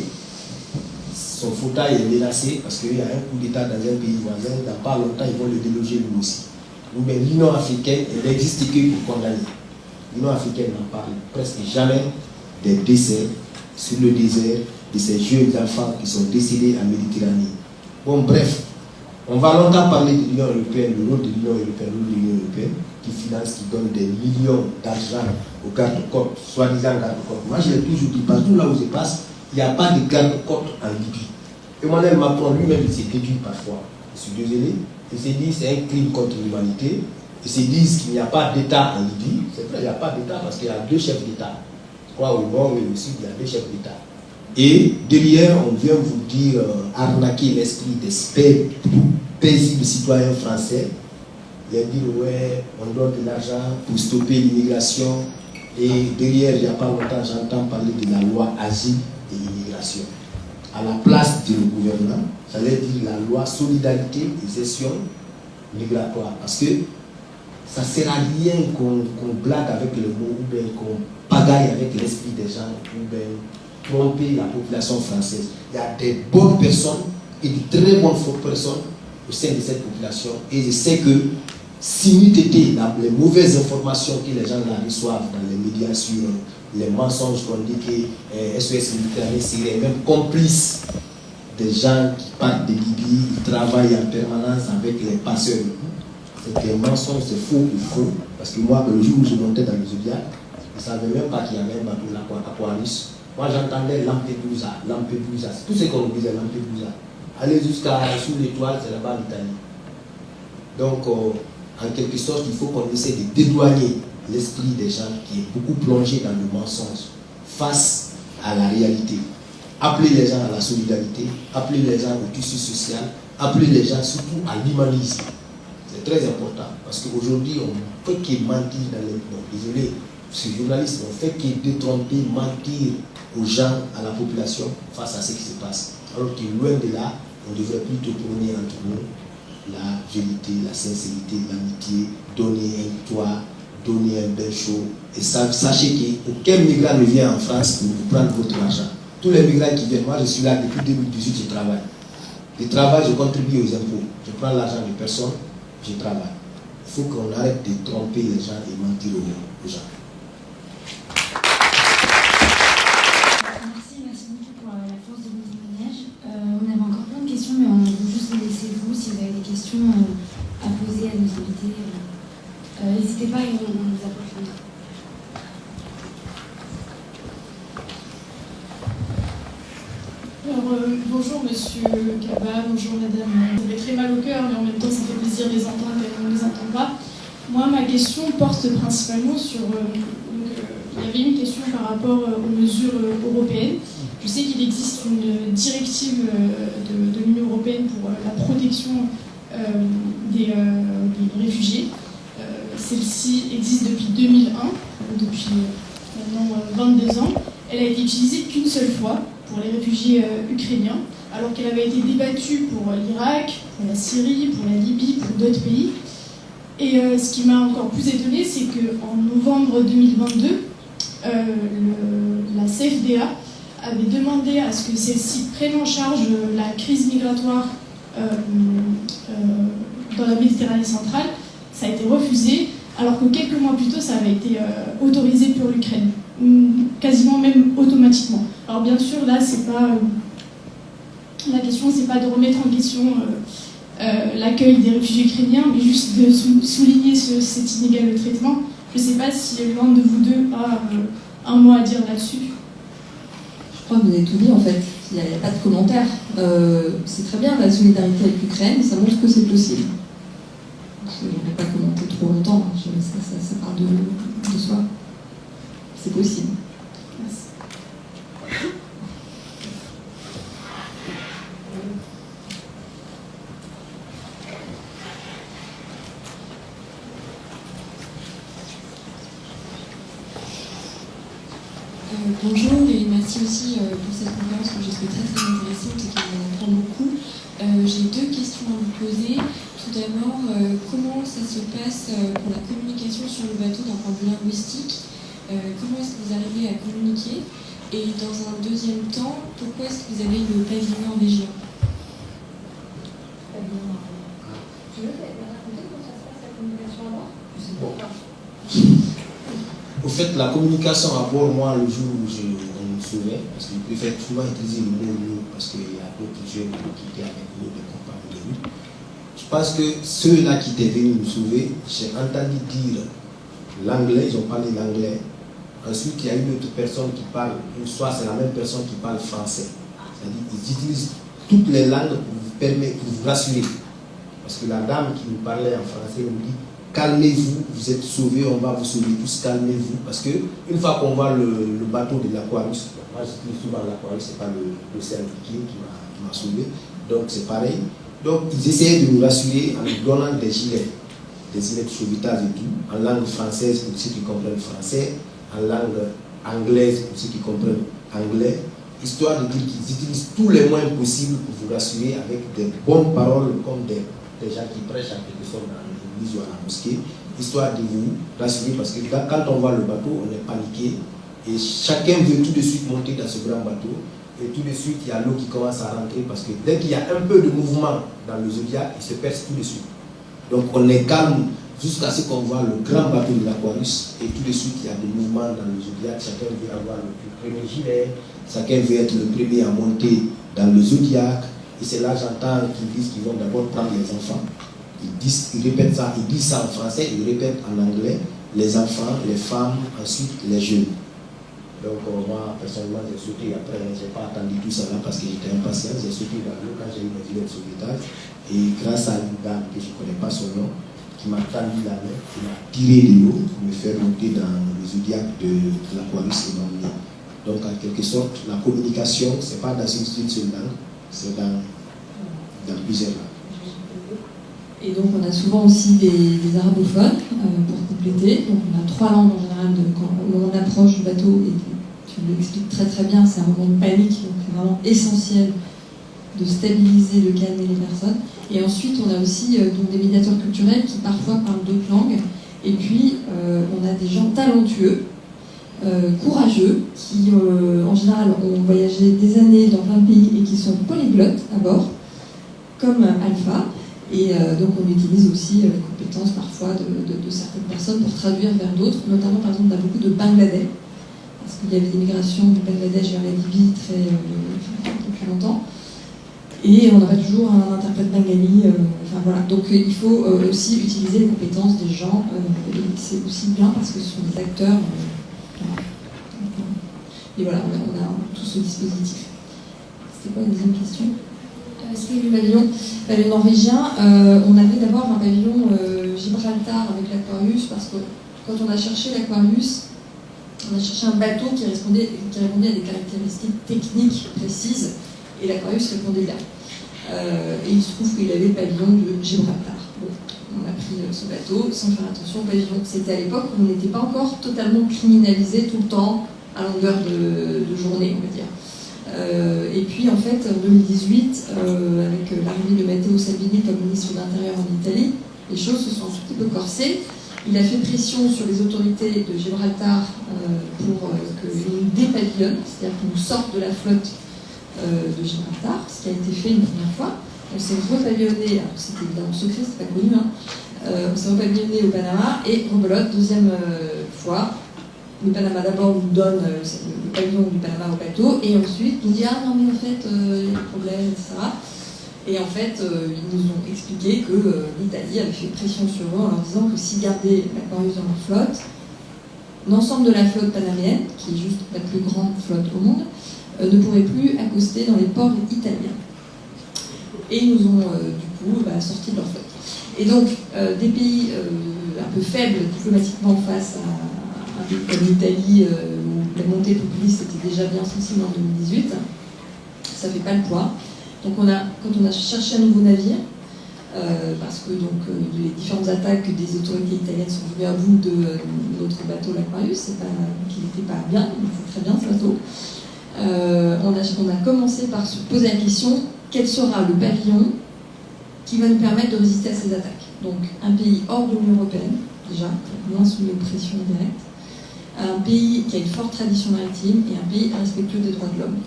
Speaker 3: son fauteuil est menacé parce qu'il y a un coup d'État dans un pays voisin. Dans pas longtemps, ils vont le déloger lui aussi. Mais l'Union africaine, elle n'existe que pour condamner. L'Union africaine n'en parle presque jamais des décès sur le désert de ces jeunes enfants qui sont décédés en Méditerranée. Bon, bref, on va longtemps parler de l'Union européenne, le rôle de l'Union européenne, qui finance, qui donne des millions d'argent aux gardes-côtes, soi-disant gardes-côtes. Moi, je l'ai toujours dit, partout là où je passe, il n'y a pas de garde-côtes en Libye. Emmanuel Macron lui-même, il s'est déduit parfois. Je suis désolé. Il s'est dit c'est un crime contre l'humanité. Ils se disent qu'il n'y a pas d'État en Libye. C'est vrai, il n'y a pas d'État parce qu'il y a deux chefs d'État. Je crois au nord, mais aussi il y a deux chefs d'État. Et derrière, on vient vous dire arnaquer l'esprit des paisibles citoyens français. Il a dit ouais, on donne de l'argent pour stopper l'immigration. Et derrière, il n'y a pas longtemps, j'entends parler de la loi Asile et immigration. À la place du gouvernement, j'allais dire la loi solidarité et gestion migratoire. Parce que ça ne sert à rien qu'on blague avec le mot ou bien qu'on pagaille avec l'esprit des gens ou bien tromper la population française. Il y a des bonnes personnes et de très bonnes personnes au sein de cette population. Et je sais que si nous étions les mauvaises informations que les gens là reçoivent dans les médias sur les mensonges qu'on dit que SOS Méditerranée serait même complice des gens qui partent de Libye, ils travaillent en permanence avec les passeurs. C'est des mensonges, c'est faux ou faux. Parce que moi, le jour où je montais dans le Zodiac, je ne savais même pas qu'il y avait un bateau Aquarius. Moi, j'entendais Lampedusa. C'est tout ce qu'on nous disait, Lampedusa. Aller jusqu'à sous l'étoile, c'est là-bas l'Italie. Donc, en quelque sorte, il faut qu'on essaie de dédouaner l'esprit des gens qui est beaucoup plongé dans le mensonge face à la réalité. Appeler les gens à la solidarité, appeler les gens au tissu social, appeler les gens surtout à l'humanisme. C'est très important parce qu'aujourd'hui, on ne fait que mentir dans les... Bon, désolé, je suis journaliste, on ne fait que détromper, mentir aux gens, à la population, face à ce qui se passe. Alors que loin de là, on devrait plutôt tourner entre nous la vérité, la sincérité, l'amitié, donner un toit, donner un bain chaud. Et sachez qu'aucun migrant ne vient en France pour vous prendre votre argent. Tous les migrants qui viennent, moi je suis là depuis 2018, je travaille. Je travaille, je contribue aux impôts. Je prends l'argent de personne, je travaille. Il faut qu'on arrête de tromper les gens et mentir aux gens.
Speaker 2: Merci beaucoup pour la force de vos témoignages. On avait encore plein de questions, mais on veut juste vous laisser vous, si vous avez des questions à poser à nos invités. N'hésitez pas et on vous apporte le temps.
Speaker 5: Alors, bonjour Monsieur Kaba, bonjour Madame. Ça fait très mal au cœur, mais en même temps ça fait plaisir de les entendre et on ne les entend pas. Moi, ma question porte principalement sur... il y avait une question par rapport aux mesures européennes. Je sais qu'il existe une directive de l'Union européenne pour la protection des réfugiés. Celle-ci existe depuis 2001, depuis maintenant 22 ans. Elle a été utilisée qu'une seule fois pour les réfugiés ukrainiens, alors qu'elle avait été débattue pour l'Irak, pour la Syrie, pour la Libye, pour d'autres pays. Et ce qui m'a encore plus étonnée, c'est qu'en novembre 2022, la CFDA avait demandé à ce que celle-ci prenne en charge la crise migratoire dans la Méditerranée centrale. Ça a été refusé, alors que quelques mois plus tôt, ça avait été autorisé pour l'Ukraine, quasiment même automatiquement. Alors bien sûr, là, c'est pas la question, c'est pas de remettre en question l'accueil des réfugiés ukrainiens, mais juste de souligner cet inégal traitement. Je ne sais pas si l'un de vous deux a un mot à dire là-dessus.
Speaker 4: Je crois que vous avez tout dit en fait, il n'y a pas de commentaire. C'est très bien la solidarité avec l'Ukraine, ça montre que c'est possible. Je ne vais pas commenter trop longtemps, ça part de soi. C'est possible.
Speaker 5: Merci.
Speaker 1: Bonjour et merci aussi pour cette conférence que j'ai trouvée très très intéressante et qui m'apprend beaucoup. J'ai deux questions à vous poser. Tout d'abord, comment ça se passe pour la communication sur le bateau d'un point de vue linguistique? Comment est-ce que vous arrivez à communiquer? Et dans un deuxième temps, pourquoi est-ce que vous avez le pavillon norvégien?
Speaker 2: Tu veux raconter comment ça se passe la communication à bord?
Speaker 3: Au fait, la communication à bord, moi, le jour où on me sauvait, parce que je préfère souvent utiliser le mot nous, parce qu'il y a d'autres jeunes qui étaient avec nous, des compagnons de nous. Je pense que ceux-là qui étaient venus nous sauver, j'ai entendu dire l'anglais, ils ont parlé l'anglais. Ensuite, il y a une autre personne qui parle, soit c'est la même personne qui parle français. C'est-à-dire qu'ils utilisent toutes les langues pour vous permettre, pour vous rassurer. Parce que la dame qui nous parlait en français nous dit: calmez-vous, vous êtes sauvés, on va vous sauver tous, calmez-vous. Parce que une fois qu'on voit le bateau de l'Aquarius, moi j'utilise souvent l'Aquarius, c'est pas l'océan qui m'a sauvé, donc c'est pareil. Donc ils essayaient de nous rassurer en nous donnant des gilets de sauvetage et tout, en langue française pour ceux qui comprennent français, en langue anglaise pour ceux qui comprennent anglais, histoire de dire qu'ils utilisent tous les moyens possibles pour vous rassurer avec des bonnes paroles comme des gens qui prêchent en quelque sorte dans l'église ou à la mosquée, histoire de vous rassurer, parce que quand on voit le bateau, on est paniqué et chacun veut tout de suite monter dans ce grand bateau et tout de suite il y a l'eau qui commence à rentrer, parce que dès qu'il y a un peu de mouvement dans le zodiaque, il se perce tout de suite. Donc on est calme jusqu'à ce qu'on voit le grand bateau de l'Aquarius et tout de suite il y a des mouvements dans le zodiaque, chacun veut avoir le premier gilet, chacun veut être le premier à monter dans le zodiaque. Et c'est là j'entends qu'ils disent qu'ils vont d'abord prendre les enfants. Ils répètent ça, ils disent ça en français, ils répètent en anglais, les enfants, les femmes, ensuite les jeunes. Donc moi personnellement j'ai sauté, après je n'ai pas attendu tout ça là parce que j'étais impatient, j'ai sauté dans l'eau quand j'ai eu mon gilet de sauvetage et grâce à une dame que je ne connais pas son nom, qui m'a tendu la main, qui m'a tiré de l'eau pour me faire monter dans le zodiaque de l'Aquarius et m'a emmené. Donc en quelque sorte, la communication, ce n'est pas dans une seule langue, c'est dans plusieurs langues.
Speaker 4: Et donc on a souvent aussi des arabophones pour compléter. Donc on a 3 langues en général quand on approche du bateau et tu l'expliques très très bien, c'est un moment de panique, donc c'est vraiment essentiel de stabiliser, de calmer les personnes. Et ensuite, on a aussi donc des médiateurs culturels qui parfois parlent d'autres langues. Et puis, on a des gens talentueux, courageux, qui en général ont voyagé des années dans plein de pays et qui sont polyglottes à bord, comme Alpha. Et donc on utilise aussi les compétences parfois de certaines personnes pour traduire vers d'autres, notamment par exemple on a beaucoup de Bangladais, parce qu'il y avait l'immigration du Bangladesh vers la Libye depuis longtemps. Et on n'a pas toujours un interprète bengali. Voilà. Donc il faut aussi utiliser les compétences des gens. Et c'est aussi bien parce que ce sont des acteurs. Et voilà, on a tout ce dispositif. C'était quoi la deuxième question? C'est le pavillon norvégien. On avait d'abord un pavillon Gibraltar avec l'Aquarius parce que quand on a cherché l'Aquarius, on a cherché un bateau qui répondait à des caractéristiques techniques précises. Et l'Aquarius répondait bien. Et il se trouve qu'il avait le pavillon de Gibraltar. Bon, on a pris ce bateau sans faire attention au pavillon. C'était à l'époque où on n'était pas encore totalement criminalisé tout le temps, à longueur de journée, on va dire. Et puis en fait, en 2018, avec l'arrivée de Matteo Salvini comme ministre de l'Intérieur en Italie, les choses se sont un petit peu corsées. Il a fait pression sur les autorités de Gibraltar pour qu'ils nous dépavillonnent, c'est-à-dire qu'ils nous sortent de la flotte de Gibraltar, ce qui a été fait une première fois. On s'est repavillonné, alors c'était évidemment secret, c'est pas connu, on s'est repavillonné au Panama et rebelote, deuxième fois. Le Panama d'abord nous donne le pavillon du Panama au bateau et ensuite nous dit ah non mais en fait il y a des problèmes, etc. Et en fait ils nous ont expliqué que l'Italie avait fait pression sur eux en leur disant que s'ils gardaient l'Aquarius dans leur flotte, l'ensemble de la flotte panaméenne, qui est juste la plus grande flotte au monde, ne pourrait plus accoster dans les ports italiens. Et ils nous ont du coup sorti de leur flotte. Et donc des pays un peu faibles diplomatiquement face à un pays comme l'Italie, où la montée populiste était déjà bien sensible en 2018, ça ne fait pas le poids. Donc quand on a cherché un nouveau navire, parce que les différentes attaques des autorités italiennes sont venues à bout de notre bateau l'Aquarius, qui n'était pas bien, il faut très bien ce bateau. On a commencé par se poser la question, quel sera le pavillon qui va nous permettre de résister à ces attaques? Donc un pays hors de l'Union européenne, déjà, moins soumis aux pressions directes, un pays qui a une forte tradition maritime et un pays respectueux des droits de l'homme.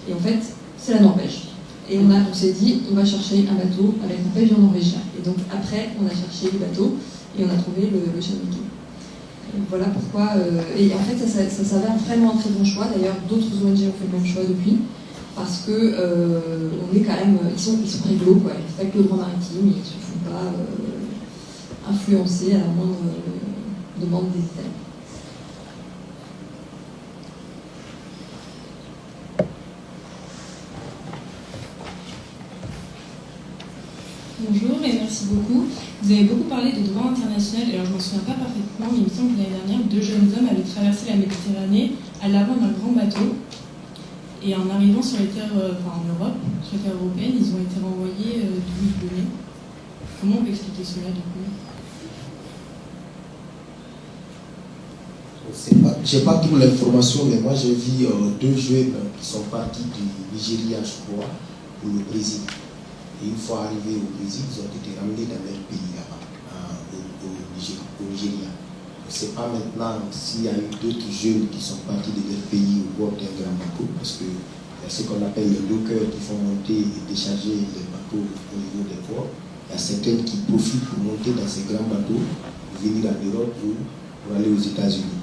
Speaker 4: Et en fait, c'est la Norvège. Et on s'est dit, on va chercher un bateau avec un pavillon norvégien. Et donc après, on a cherché les bateaux et on a trouvé le Shanghai. Voilà pourquoi. Et en fait, ça s'avère vraiment un très bon choix. D'ailleurs, d'autres ONG ont fait le même choix depuis. Parce que on est quand même. Ils sont réglo, quoi. Ils respectent le droit maritime, ils ne se font pas influencer à la moindre demande des Italiens.
Speaker 6: Bonjour et merci beaucoup. Vous avez beaucoup parlé de droit international, alors je ne m'en souviens pas parfaitement, mais il me semble que l'année dernière, 2 jeunes hommes avaient traversé la Méditerranée à l'avant d'un grand bateau. Et en arrivant sur les terres, en Europe, sur les terres européennes, ils ont été renvoyés d'où ils venaient. Comment on peut expliquer cela du coup?
Speaker 3: Je n'ai pas toute l'information, mais moi j'ai vu 2 jeunes qui sont partis du Nigeria, je crois, pour le Brésil. Et une fois arrivés au Brésil, ils ont été ramenés dans leur pays là-bas, au Nigeria. Je ne sais pas maintenant s'il y a eu d'autres jeunes qui sont partis de leur pays au bord d'un grand bateau, parce qu'il y a ce qu'on appelle les dockers qui font monter et décharger les bateaux au niveau des ports. Il y a certains qui profitent pour monter dans ces grands bateaux, pour venir en Europe ou pour aller aux États-Unis.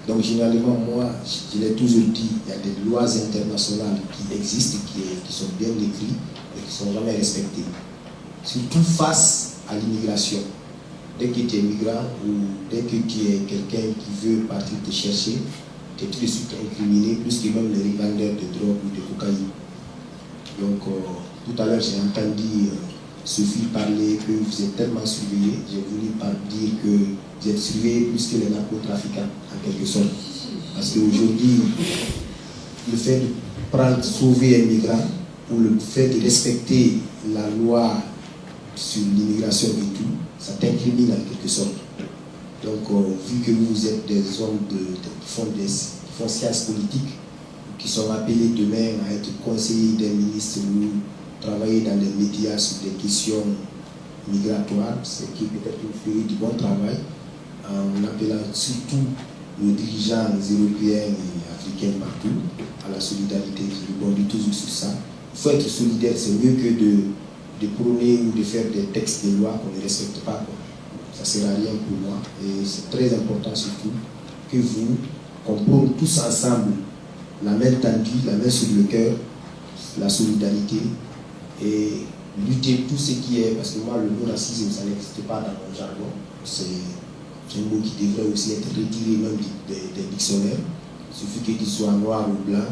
Speaker 3: Donc généralement, moi, je l'ai toujours dit, il y a des lois internationales qui existent, qui sont bien décrites, et qui ne sont jamais respectées. Surtout face à l'immigration. Dès que tu es migrant ou dès que tu es quelqu'un qui veut partir te chercher, tu es tout de suite incriminé, plus que même les revendeurs de drogue ou de cocaïne. Donc, tout à l'heure, j'ai entendu Sophie parler que vous êtes tellement surveillés. J'ai voulu dire que vous êtes surveillés plus que les narcotrafiquants, en quelque sorte. Parce qu'aujourd'hui, le fait de sauver un migrant, ou le fait de respecter la loi sur l'immigration et tout, ça t'incrimine en quelque sorte. Donc, vu que vous êtes des hommes qui font sciences politiques, qui sont appelés demain à être conseillers d'un ministre ou travailler dans les médias sur des questions migratoires, ce qui peut-être ferait du bon travail, en appelant surtout nos dirigeants européens et africains partout à la solidarité. Je rebondis toujours sur ça. Il faut être solidaire, c'est mieux que de prôner ou de faire des textes de loi qu'on ne respecte pas. Ça ne sert à rien pour moi. Et c'est très important surtout que vous, qu'on prône tous ensemble la main tendue, la main sur le cœur, la solidarité et lutter tout ce qui est, parce que moi le mot racisme ça n'existe pas dans mon jargon, c'est un mot qui devrait aussi être retiré même des dictionnaires. Il suffit qu'il soit noir ou blanc,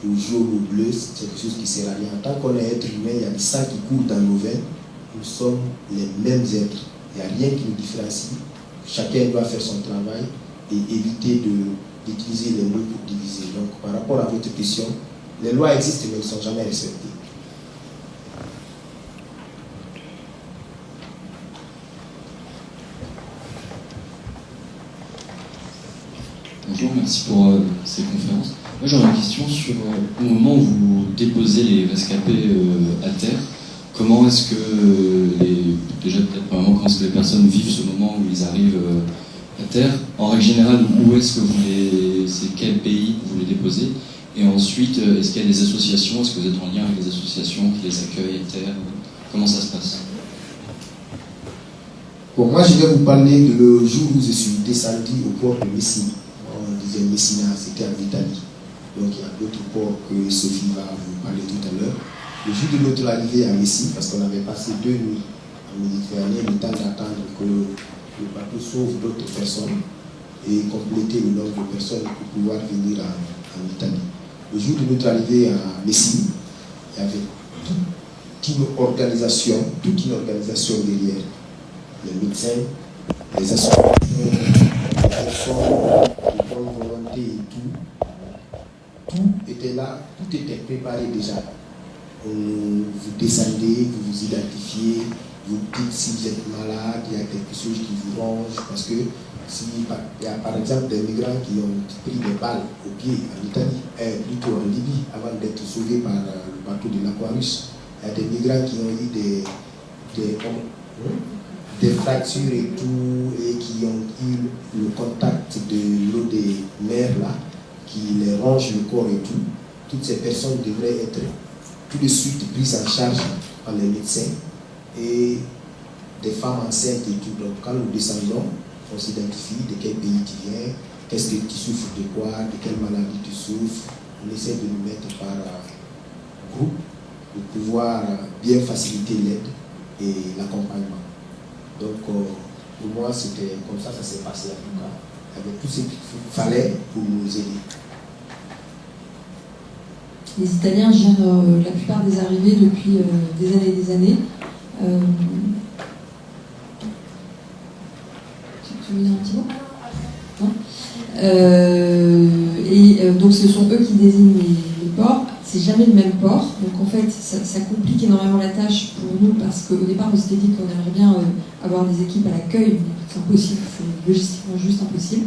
Speaker 3: ou jaune ou bleu, c'est quelque chose qui ne sert à rien. Tant qu'on est être humain, il y a du sang qui coule dans nos veines, nous sommes les mêmes êtres, il n'y a rien qui nous différencie. Chacun doit faire son travail et éviter d'utiliser les mots pour diviser. Donc par rapport à votre question, les lois existent mais elles ne sont jamais respectées.
Speaker 7: Bonjour, merci pour ces conférences. Moi j'aurais une question sur au moment où vous déposez les rescapés à terre, comment est-ce que déjà peut-être premièrement, comment est-ce que les personnes vivent ce moment où ils arrivent à terre? En règle générale, où est-ce que c'est quel pays vous les déposez? Et ensuite, est-ce qu'il y a des associations? Est-ce que vous êtes en lien avec des associations qui les accueillent à terre? Comment ça se passe?
Speaker 3: Bon, moi je vais vous parler de le jour où je suis descendu au port de Messine. On disait Messina, c'était en Italie. Donc il y a d'autres ports que Sophie va vous parler tout à l'heure. Le jour de notre arrivée à Messine, parce qu'on avait passé 2 nuits en Méditerranée, le temps d'attendre que le bateau sauve d'autres personnes et compléter le nombre de personnes pour pouvoir venir en Italie. Le jour de notre arrivée à Messine, il y avait toute une organisation derrière. Les médecins, les associations, les personnes de bonne volonté et tout. Tout était là, tout était préparé déjà. Vous descendez, vous vous identifiez, vous dites si vous êtes malade, il y a quelque chose qui vous ronge, parce que il y a par exemple des migrants qui ont pris des balles au pied en Italie, plutôt en Libye, avant d'être sauvés par le bateau de l'Aquarius. Il y a des migrants qui ont eu des fractures et tout, et qui ont eu le contact de l'eau des mers là, qui les ronge le corps et tout. Toutes ces personnes devraient être tout de suite prises en charge par les médecins et des femmes enceintes et tout. Donc quand nous descendons, on s'identifie de quel pays tu viens, qu'est-ce que tu souffres de quoi, de quelle maladie tu souffres. On essaie de nous mettre par groupe pour pouvoir bien faciliter l'aide et l'accompagnement. Donc pour moi c'était comme ça s'est passé en tout cas, avec tout ce qu'il fallait pour nous aider.
Speaker 4: Les Italiens gèrent la plupart des arrivées depuis des années et des années. Tu veux dire un petit mot? Non. Donc ce sont eux qui désignent les ports. C'est jamais le même port. Donc en fait, ça complique énormément la tâche pour nous parce qu'au départ, on s'était dit qu'on aimerait bien avoir des équipes à l'accueil, mais c'est impossible, c'est logistiquement juste impossible.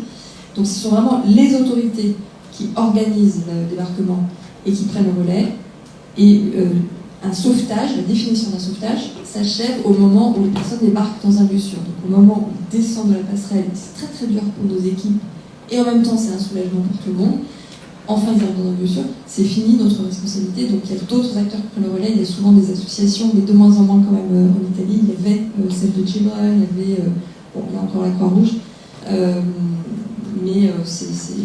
Speaker 4: Donc ce sont vraiment les autorités qui organisent le débarquement et qui prennent le relais. Et un sauvetage, la définition d'un sauvetage, s'achève au moment où les personnes débarquent dans un lieu sûr. Donc au moment où ils descendent de la passerelle, c'est très très dur pour nos équipes, et en même temps c'est un soulagement pour tout le monde. Enfin, ils arrivent dans un lieu sûr, c'est fini notre responsabilité. Donc il y a d'autres acteurs qui prennent le relais, il y a souvent des associations, mais de moins en moins quand même en Italie. Il y avait Save the Children, il y avait il y a encore la Croix-Rouge. Mais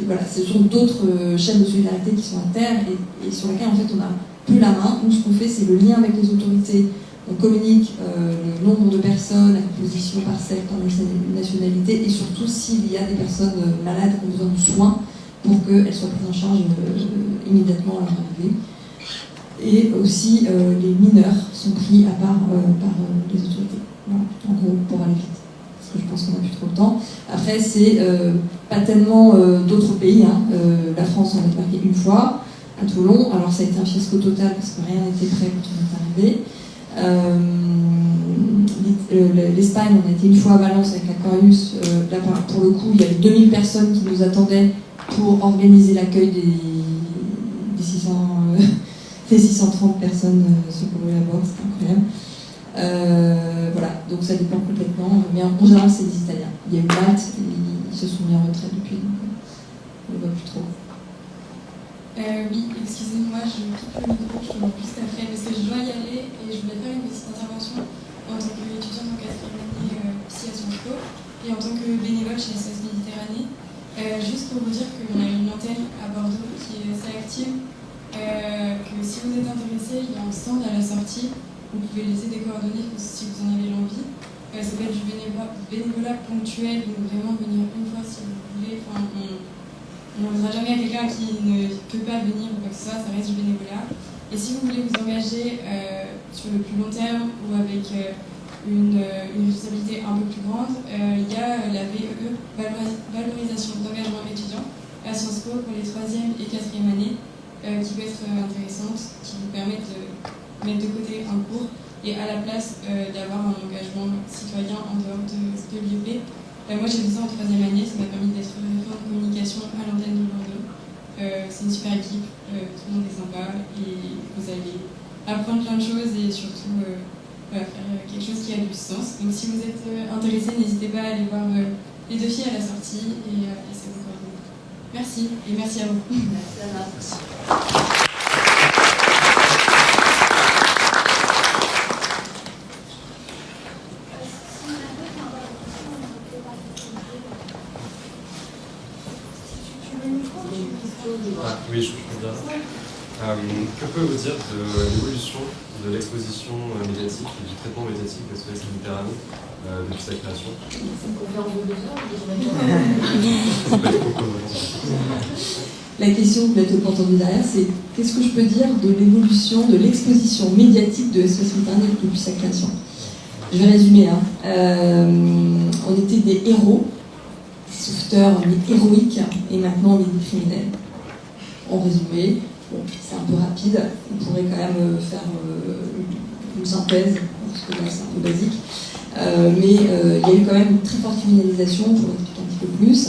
Speaker 4: voilà, ce sont d'autres chaînes de solidarité qui sont à terre et sur lesquelles en fait on n'a plus la main. Nous, ce qu'on fait, c'est le lien avec les autorités. On communique le nombre de personnes, la composition par sexe, par nationalité, et surtout s'il y a des personnes malades qui ont besoin de soins pour qu'elles soient prises en charge immédiatement à leur arrivée. Et aussi, les mineurs sont pris à part par les autorités. Voilà, en gros, pour aller vite. Parce que je pense qu'on n'a plus trop le temps. Après, c'est pas tellement d'autres pays. La France, on a débarqué une fois à Toulon. Alors, ça a été un fiasco total parce que rien n'était prêt quand on est arrivé. L'Espagne, on a été une fois à Valence avec l'Aquarius. Là, pour le coup, il y avait 2000 personnes qui nous attendaient pour organiser l'accueil des 630 personnes secourus à bord, c'est incroyable. Voilà, donc ça dépend complètement, mais en général c'est des Italiens. Il y a eu Malte, ils se sont mis en retraite depuis, donc on ne le voit plus trop.
Speaker 6: Oui, excusez-moi, je quitte le micro, je te juste après, parce que je dois y aller et je voulais faire une petite intervention en tant qu'étudiante en 4e année ici à Sciences Po et en tant que bénévole chez SOS Méditerranée. Juste pour vous dire qu'on a une antenne à Bordeaux qui est assez active, que si vous êtes intéressé, il y a un stand à la sortie, vous pouvez laisser des coordonnées si vous en avez l'envie. Ça peut être du bénévolat ponctuel, donc vraiment venir une fois si vous voulez. Enfin, on n'osera jamais à quelqu'un qui ne peut pas venir ou quoi que ce soit, ça reste du bénévolat. Et si vous voulez vous engager sur le plus long terme ou avec une responsabilité un peu plus grande, il y a la VEE, valorisation d'engagement étudiant, à Sciences Po pour les 3e et 4e années, qui peut être intéressante, qui vous permet de mettre de côté un cours et à la place d'avoir un engagement citoyen en dehors de l'IEP. Moi j'ai fait ça en 3e année, ça m'a permis d'être référent de communication à l'antenne de Bordeaux. C'est une super équipe, tout le monde est sympa et vous allez apprendre plein de choses et surtout faire quelque chose qui a du sens. Donc si vous êtes intéressé, n'hésitez pas à aller voir les 2 filles à la sortie et à laisser vos coordonnées. Merci et merci à vous.
Speaker 8: Merci Anna.
Speaker 9: Oui, je peux dire. Que pouvez-vous dire de l'évolution de l'exposition médiatique et du traitement médiatique de SOS Méditerranée depuis sa création?
Speaker 8: C'est une conférence de 2 heures,
Speaker 9: Ça peut être beaucoup.
Speaker 4: La question que vous n'avez pas entendue derrière, c'est qu'est-ce que je peux dire de l'évolution, de l'exposition médiatique de SOS Méditerranée depuis sa création? Je vais résumer. On était des héros, des sauveteurs, mais héroïques, et maintenant on est des criminels. En résumé, bon, c'est un peu rapide, on pourrait quand même faire une synthèse, parce que là c'est un peu basique, mais il y a eu quand même une très forte criminalisation, je vous expliquer un petit peu plus.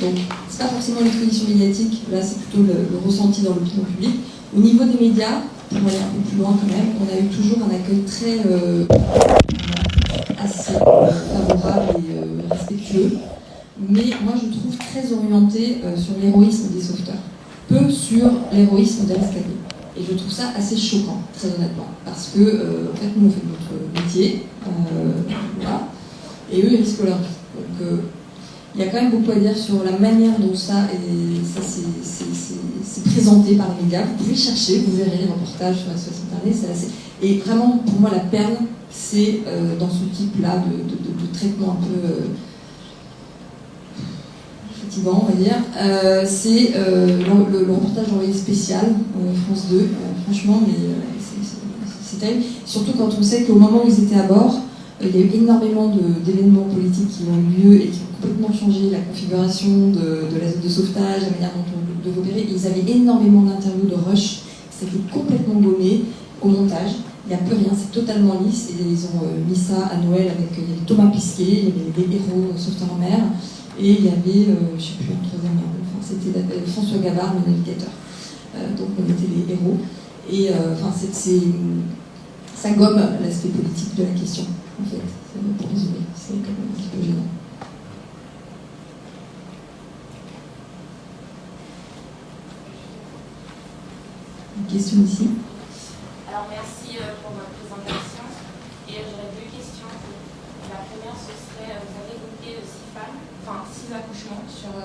Speaker 4: Donc, c'est pas forcément l'exposition médiatique, là c'est plutôt le ressenti dans l'opinion publique. Au niveau des médias, pour aller un peu plus loin quand même, on a eu toujours un accueil très assez favorable et respectueux, mais moi je trouve très orienté sur l'héroïsme des sauveteurs, peu sur l'héroïsme des rescapés. Et je trouve ça assez choquant, très honnêtement, parce que en fait nous on fait notre métier, voilà, et eux ils risquent leur vie. Donc il y a quand même beaucoup à dire sur la manière dont ça c'est présenté par les médias. Vous pouvez chercher, vous verrez les reportages sur SOS Internet. Et vraiment, pour moi, la perle, c'est dans ce type-là de traitement un peu fatigant, on va dire. C'est le reportage envoyé spécial, France 2. Franchement, mais c'est terrible. Surtout quand on sait qu'au moment où ils étaient à bord, il y a eu énormément d'événements politiques qui ont eu lieu et qui ont complètement changé la configuration de la zone de sauvetage, la manière dont on devait opérer. Ils avaient énormément d'interviews de rush, c'était complètement gommé au montage. Il n'y a plus rien, c'est totalement lisse. Et ils ont mis ça à Noël avec il y avait Thomas Pesquet, il y avait des héros sauveteurs en mer, et il y avait, je ne sais plus, un troisième héros, enfin, c'était François Gavard, le navigateur. Donc on était les héros. Et ça gomme l'aspect politique de la question. En fait, pour résumer, c'est quand même un petit peu gênant. Une question ici.
Speaker 10: Alors merci pour votre présentation. Et j'aurais 2 questions. La première, ce serait, vous avez évoqué 6 accouchements sur...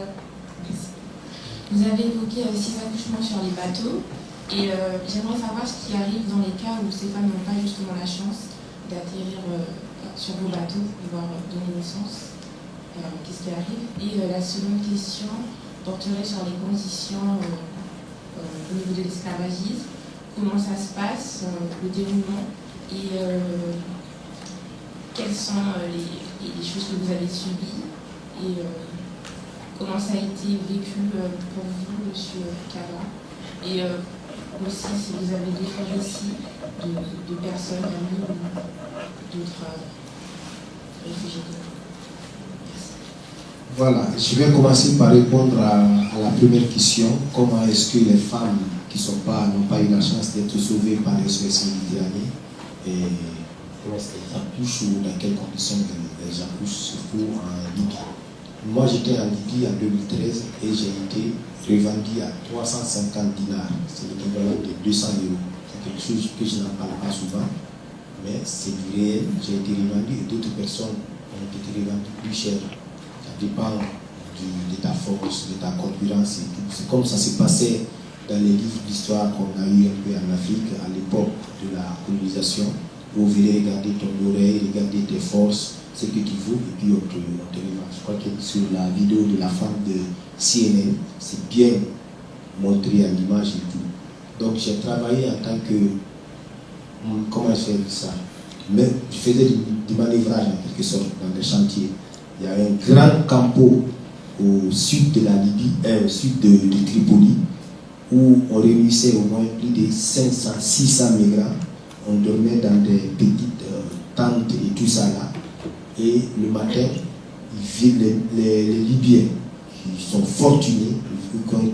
Speaker 10: Vous avez évoqué 6 accouchements sur les bateaux. Et j'aimerais savoir ce qui arrive dans les cas où ces femmes n'ont pas justement la chance d'atterrir sur vos bateaux, de pouvoir donner naissance. Qu'est-ce qui arrive? Et la seconde question porterait sur les conditions au niveau de l'esclavagisme. Comment ça se passe, le déroulement, et quelles sont les choses que vous avez subies, et comment ça a été vécu pour vous, monsieur Cava. Et aussi, si vous avez d'autres récits de personnes, amis ou d'autres réfugiés. Merci.
Speaker 3: Voilà, je vais commencer par répondre à la première question. Comment est-ce que les femmes qui n'ont pas eu la chance d'être sauvées par les SOS Méditerranée, et comment est-ce qu'elles accouchent ou dans quelles conditions elles accouchent, surtout en Libye? Moi, j'étais en Libye en 2013 et j'ai été revendu à 350 dinars. C'est l'équivalent de 200 €. C'est quelque chose que je n'en parle pas souvent, mais c'est du réel. J'ai été revendu et d'autres personnes ont été revendues plus cher. Ça dépend de ta force, de ta concurrence et tout. C'est comme ça se passait dans les livres d'histoire qu'on a eu un peu en Afrique à l'époque de la colonisation. Vous verrez regarder ton oreille, regarder tes forces, ce que tu veux, et puis on te revanche. Je crois que sur la vidéo de la femme de CNN, c'est bien montré à l'image et tout. Donc j'ai travaillé en tant que... Comment je fais ça? Mais je faisais du manœuvrage en quelque sorte dans les chantiers. Il y a un grand campo au sud de la Libye, au sud de Tripoli, où on réunissait au moins plus de 500, 600 migrants. On dormait dans des petites tentes et tout ça là. Et le matin, les Libyens qui sont fortunés,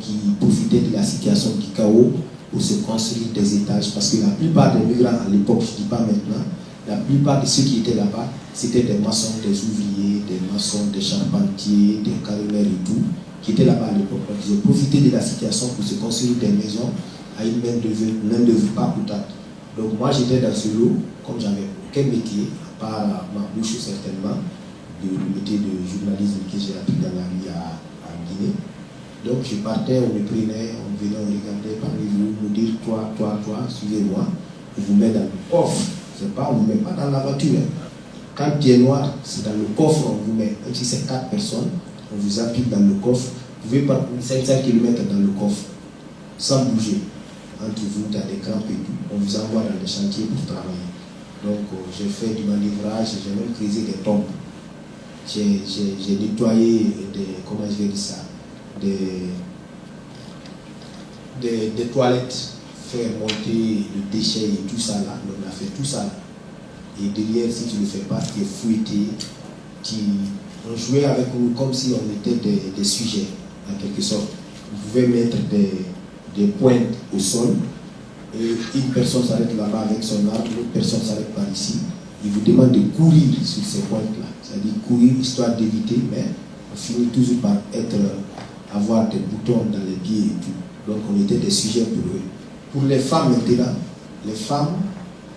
Speaker 3: qui profitaient de la situation du chaos pour se construire des étages. Parce que la plupart des migrants à l'époque, je ne dis pas maintenant, la plupart de ceux qui étaient là-bas, c'était des maçons, des ouvriers, des maçons, des charpentiers, des carrières et tout, qui étaient là-bas à l'époque. Ils ont profité de la situation pour se construire des maisons à une main-d'œuvre pas coûtable. Donc moi j'étais dans ce lot, comme j'avais aucun métier, à part ma bouche certainement, le métier de journalisme que j'ai appris dans la vie en Guinée. Donc je partais, on me prenait, on venait, on regardait parmi vous, nous dire toi, suivez-moi, on vous met dans le coffre. C'est pas, on ne vous met pas dans la voiture. Quand tu es noir, c'est dans le coffre, on vous met. Même si c'est 4 personnes, on vous applique dans le coffre. Vous pouvez pas 500 km dans le coffre, sans bouger. Entre vous, dans des crampes et tout. On vous envoie dans les chantiers pour travailler. Donc, j'ai fait du manœuvrage, j'ai même creusé des tombes. J'ai nettoyé comment je vais dire ça, des toilettes, faire monter le déchet et tout ça là. On a fait tout ça là. Et derrière, si tu ne le fais pas, tu es fouetté. On jouait avec nous comme si on était des sujets, en quelque sorte. Vous pouvez mettre des pointes au sol et une personne s'arrête là-bas avec son arme, l'autre personne s'arrête par ici. Il vous demande de courir sur ces pointes-là. C'est-à-dire courir histoire d'éviter, mais on finit toujours par avoir des boutons dans les pieds et tout. Donc on était des sujets pour eux. Pour les femmes maintenant, les femmes,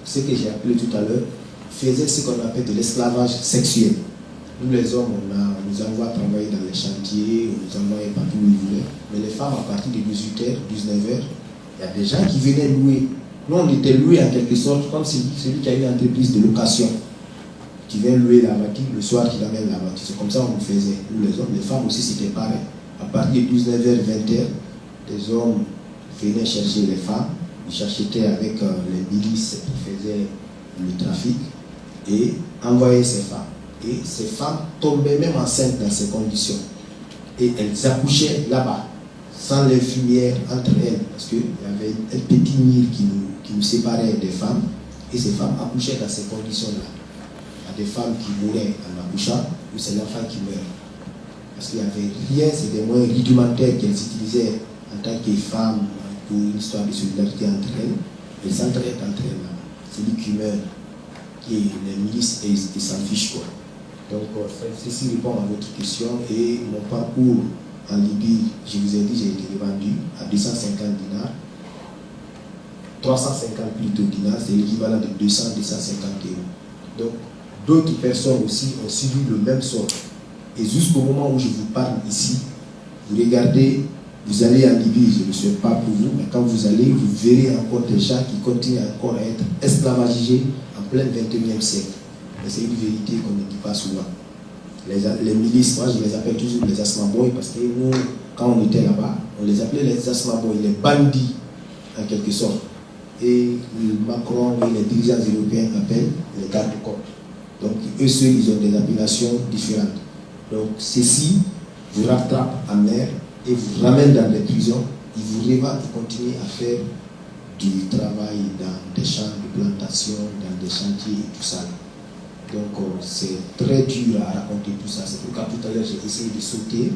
Speaker 3: ce que j'ai appelé tout à l'heure, faisaient ce qu'on appelle de l'esclavage sexuel. Nous les hommes, on nous envoie travailler dans les chantiers, on nous envoie partout où ils voulaient. Mais les femmes, à partir de 18h, 19h, il y a des gens qui venaient louer. Nous, on était loués en quelque sorte, comme celui qui a une entreprise de location, qui vient louer la voiture, le soir qui amène la voiture. C'est comme ça qu'on faisait. Nous les hommes, les femmes aussi, c'était pareil. À partir de 19h, 20h, les hommes venaient chercher les femmes, ils s'achetaient avec les milices qui faisaient le trafic et envoyaient ces femmes. Et ces femmes tombaient même enceintes dans ces conditions. Et elles accouchaient là-bas, sans l'infirmière entre elles, parce qu'il y avait un petit mur qui nous séparait des femmes, et ces femmes accouchaient dans ces conditions-là. Il y a des femmes qui mouraient en accouchant, ou c'est l'enfant qui meurt. Parce qu'il n'y avait rien, c'est des moyens rudimentaires qu'elles utilisaient en tant que femmes pour une histoire de solidarité entre elles. Elles s'entraident entre elles là. Celui qui meurt, qui est les milices, et ils s'en fichent quoi. Donc, ceci répond à votre question. Et mon parcours en Libye, je vous ai dit, j'ai été revendu à 250 dinars. 350 plutôt dinars, c'est l'équivalent de 200, 250 €. Donc, d'autres personnes aussi ont subi le même sort. Et jusqu'au moment où je vous parle ici, vous regardez, vous allez en Libye, je ne le souhaite pas pour vous, mais quand vous allez, vous verrez encore des gens qui continuent encore à être esclavagisés en plein 21e siècle. Mais c'est une vérité qu'on ne dit pas souvent. Les milices, moi je les appelle toujours les Asmaboy parce que nous, quand on était là-bas, on les appelait les Asmaboy, les bandits en quelque sorte. Et Macron et les dirigeants européens appellent les gardes-côtes. Donc eux seuls, ils ont des appellations différentes. Donc ceci vous rattrape en mer et vous ramène dans les prisons. Ils vous revendent pour continuer à faire du travail dans des champs de plantation, dans des chantiers et tout ça. Donc c'est très dur à raconter tout ça. C'est pourquoi tout à l'heure j'ai essayé de sauter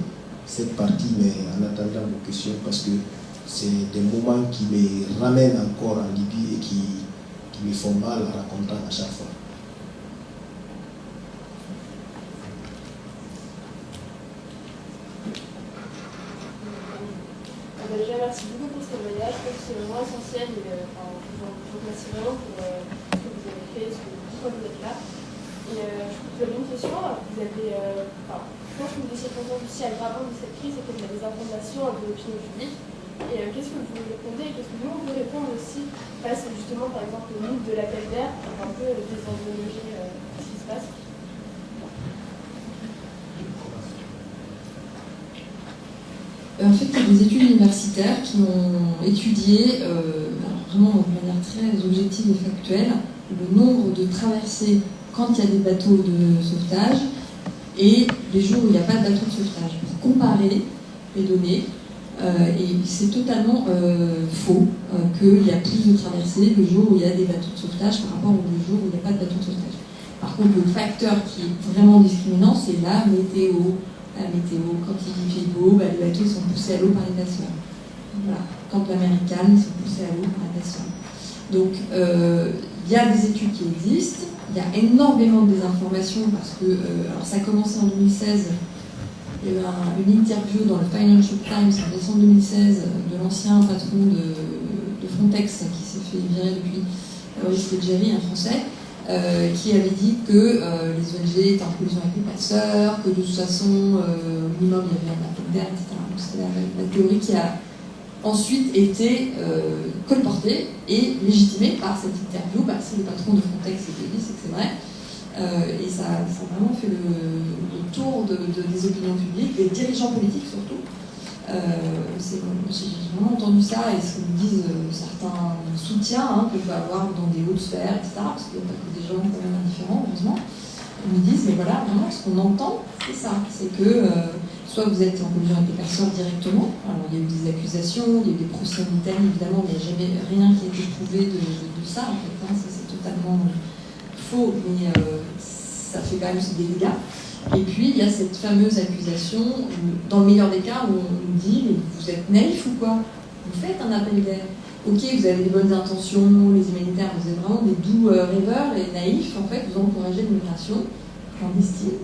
Speaker 3: cette partie, mais en attendant vos questions, parce que c'est des moments qui me ramènent encore en Libye et qui me font mal en racontant à chaque fois.
Speaker 11: Déjà, merci beaucoup pour ce témoignage. Je pense que c'est vraiment essentiel et je vous remercie vraiment pour ce que vous avez fait, pourquoi vous êtes là. Et je vous avais une question. Vous avez, je pense que une des circonstances aussi aggravantes de cette crise, c'est qu'il y a des informations de l'opinion publique. Et qu'est-ce que vous répondez et qu'est-ce que nous on peut répondre aussi face justement par exemple au mythe de l'appel d'air, un peu des endomologies, ce qui se passe.
Speaker 4: En fait, il y a des études universitaires qui ont étudié, vraiment de manière très objective et factuelle, le nombre de traversées quand il y a des bateaux de sauvetage et les jours où il n'y a pas de bateau de sauvetage, pour comparer les données. Et c'est totalement faux qu'il y a plus de traversées le jour où il y a des bateaux de sauvetage par rapport au jour où il n'y a pas de bateau de sauvetage. Par contre, le facteur qui est vraiment discriminant, c'est la météo. La météo, quand il fait beau, les bateaux sont poussés à l'eau par les passeurs. Voilà. Quand la mer est calme, ils sont poussés à l'eau par les passeurs. Donc, il y a des études qui existent, il y a énormément de désinformation parce que, alors ça a commencé en 2016, il y a eu une interview dans le Financial Times en décembre 2016 de l'ancien patron de Frontex qui s'est fait virer depuis, Maurice Leggeri, un Français, qui avait dit que les ONG étaient en collusion avec les passeurs, que de toute façon, au minimum, il y avait un appel d'air, etc. Donc c'était la théorie qui a ensuite été colportée et légitimée par cette interview, c'est le patron de Frontex qui dit c'est que c'est vrai. Et ça a vraiment fait le tour des opinions publiques, des dirigeants politiques surtout. J'ai vraiment entendu ça et ce que me disent certains soutiens que je peux avoir dans des hautes sphères, etc. Parce qu'il n'y a pas que des gens quand même indifférents, heureusement. Ils me disent, mais voilà, vraiment, ce qu'on entend, c'est ça. C'est que soit vous êtes en collusion avec des personnes directement, alors il y a eu des accusations, il y a eu des procès en Italie, évidemment, mais il n'y a jamais rien qui a été prouvé de ça, en fait. Ça, c'est totalement faux, mais ça fait quand même des dégâts. Et puis, il y a cette fameuse accusation, dans le meilleur des cas, où on nous dit « mais vous êtes naïf ou quoi? Vous faites un appel d'air. Ok, vous avez des bonnes intentions, les humanitaires, vous êtes vraiment des doux rêveurs, et naïfs, en fait, vous encouragez l'immigration clandestine. »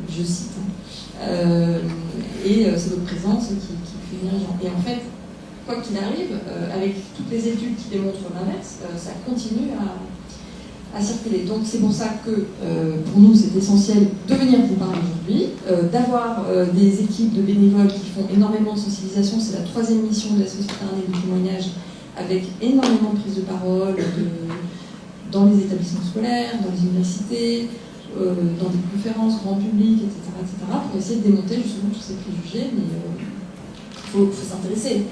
Speaker 4: Je cite. Et c'est votre présence qui fait venir les gens. Et en fait, quoi qu'il arrive, avec toutes les études qui démontrent l'inverse, ça continue à circuler. Donc c'est pour ça que pour nous c'est essentiel de venir vous parler aujourd'hui, d'avoir des équipes de bénévoles qui font énormément de sensibilisation. C'est la 3e mission de la Société Méditerranée du témoignage, avec énormément de prises de parole dans les établissements scolaires, dans les universités, dans des conférences grand public, etc., pour essayer de démonter justement tous ces préjugés. Mais il faut s'intéresser.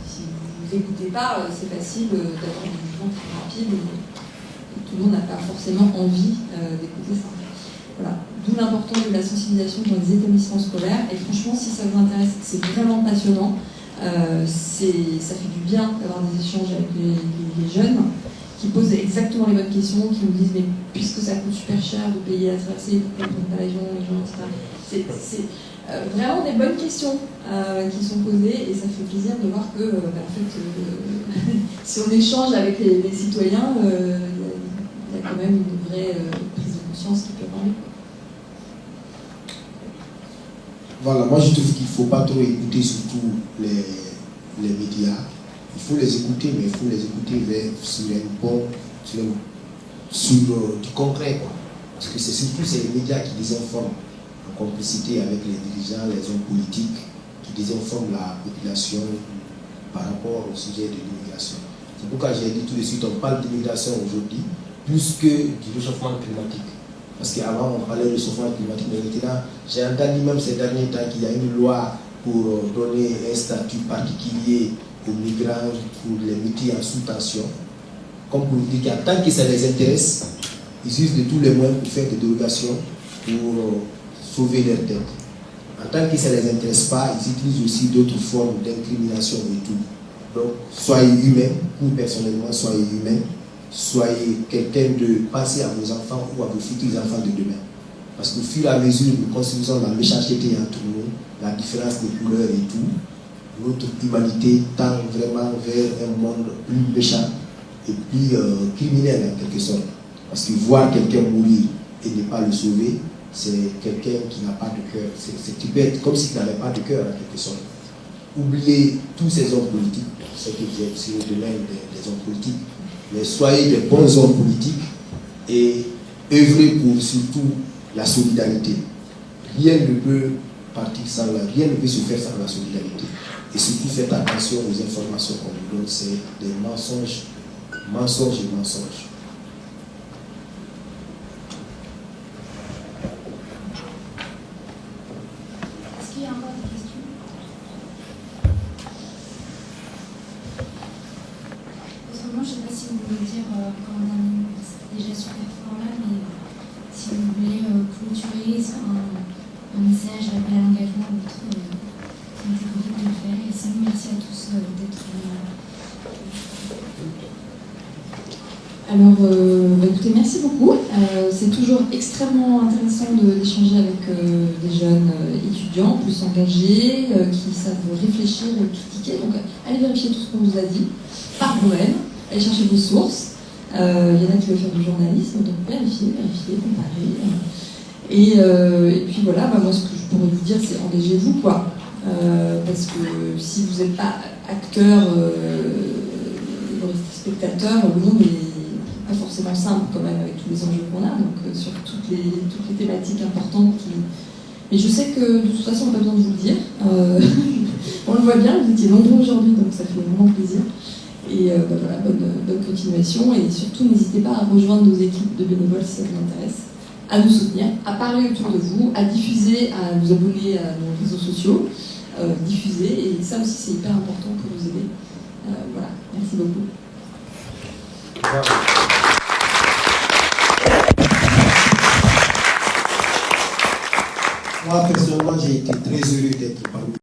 Speaker 4: Si vous n'écoutez pas, c'est facile d'avoir des jugements très rapides. Tout le monde n'a pas forcément envie d'écouter ça. Voilà. D'où l'importance de la sensibilisation dans les établissements scolaires. Et franchement, si ça vous intéresse, c'est vraiment passionnant. Ça fait du bien d'avoir des échanges avec les jeunes qui posent exactement les bonnes questions, qui nous disent mais puisque ça coûte super cher de payer la traversée, pourquoi on ne prend pas l'avion, les gens, etc. C'est vraiment des bonnes questions qui sont posées et ça fait plaisir de voir que en fait, si on échange avec les citoyens, il y a quand même une vraie prise de conscience qui peut parler.
Speaker 3: Voilà, moi je trouve qu'il ne faut pas trop écouter surtout les médias. Il faut les écouter, mais il faut les écouter sur du concret, quoi. Parce que c'est surtout les médias qui désinforment en complicité avec les dirigeants, les hommes politiques, qui désinforment la population par rapport au sujet de l'immigration. C'est pourquoi j'ai dit tout de suite, on parle d'immigration aujourd'hui plus que du réchauffement climatique. Parce qu'avant on parlait de réchauffement climatique, mais maintenant j'ai entendu même ces derniers temps qu'il y a une loi pour donner un statut particulier aux migrants, pour les métiers en sous-tension. Comme pour vous dire qu'en tant que ça les intéresse, ils utilisent de tous les moyens pour faire des dérogations pour sauver leur tête. En tant que ça ne les intéresse pas, ils utilisent aussi d'autres formes d'incrimination et tout. Donc, soyez humains, nous personnellement, soyez humains, soyez quelqu'un de penser à vos enfants ou à vos futurs enfants de demain. Parce qu'au fur et à mesure, nous construisons la méchanceté entre nous, la différence des couleurs et tout, notre humanité tend vraiment vers un monde plus méchant et plus criminel en quelque sorte. Parce que voir quelqu'un mourir et ne pas le sauver, c'est quelqu'un qui n'a pas de cœur. C'est bête, comme s'il n'avait pas de cœur en quelque sorte. Oubliez tous ces hommes politiques, c'est que vous êtes aussi au domaine des hommes politiques, mais soyez des bons hommes politiques et œuvrez pour surtout la solidarité. Rien ne peut partir sans rien ne peut se faire sans la solidarité. Et surtout faites attention aux informations qu'on vous donne, c'est des mensonges, mensonges et mensonges.
Speaker 2: Est-ce qu'il y a encore des questions? Autrement, je ne sais pas si vous voulez dire quand on a déjà super fort là, mais si vous voulez clôturer un message, appel à l'engagement ou autre, sentez-vous libre de le faire. Et sinon, merci à tous d'être venus.
Speaker 4: Alors, écoutez, merci beaucoup. C'est toujours extrêmement intéressant d'échanger avec des jeunes étudiants plus engagés, qui savent réfléchir et critiquer. Donc, allez vérifier tout ce qu'on vous a dit par vous-même, allez chercher vos sources. Il y en a qui veulent faire du journalisme, donc vérifier, comparer. Et puis voilà, moi ce que je pourrais vous dire, c'est engagez-vous, quoi. Parce que si vous n'êtes pas acteur, vous restez spectateur, le monde est pas forcément simple quand même avec tous les enjeux qu'on a, donc sur toutes les thématiques importantes. Mais je sais que de toute façon, on n'a pas besoin de vous le dire. On le voit bien, vous étiez nombreux aujourd'hui, donc ça fait vraiment plaisir. Et voilà, bonne continuation. Et surtout, n'hésitez pas à rejoindre nos équipes de bénévoles si ça vous intéresse, à nous soutenir, à parler autour de vous, à diffuser, à vous abonner à nos réseaux sociaux, diffuser. Et ça aussi, c'est hyper important pour nous aider. Voilà, merci beaucoup.
Speaker 3: Moi, personnellement, j'ai été très heureux d'être parmi vous.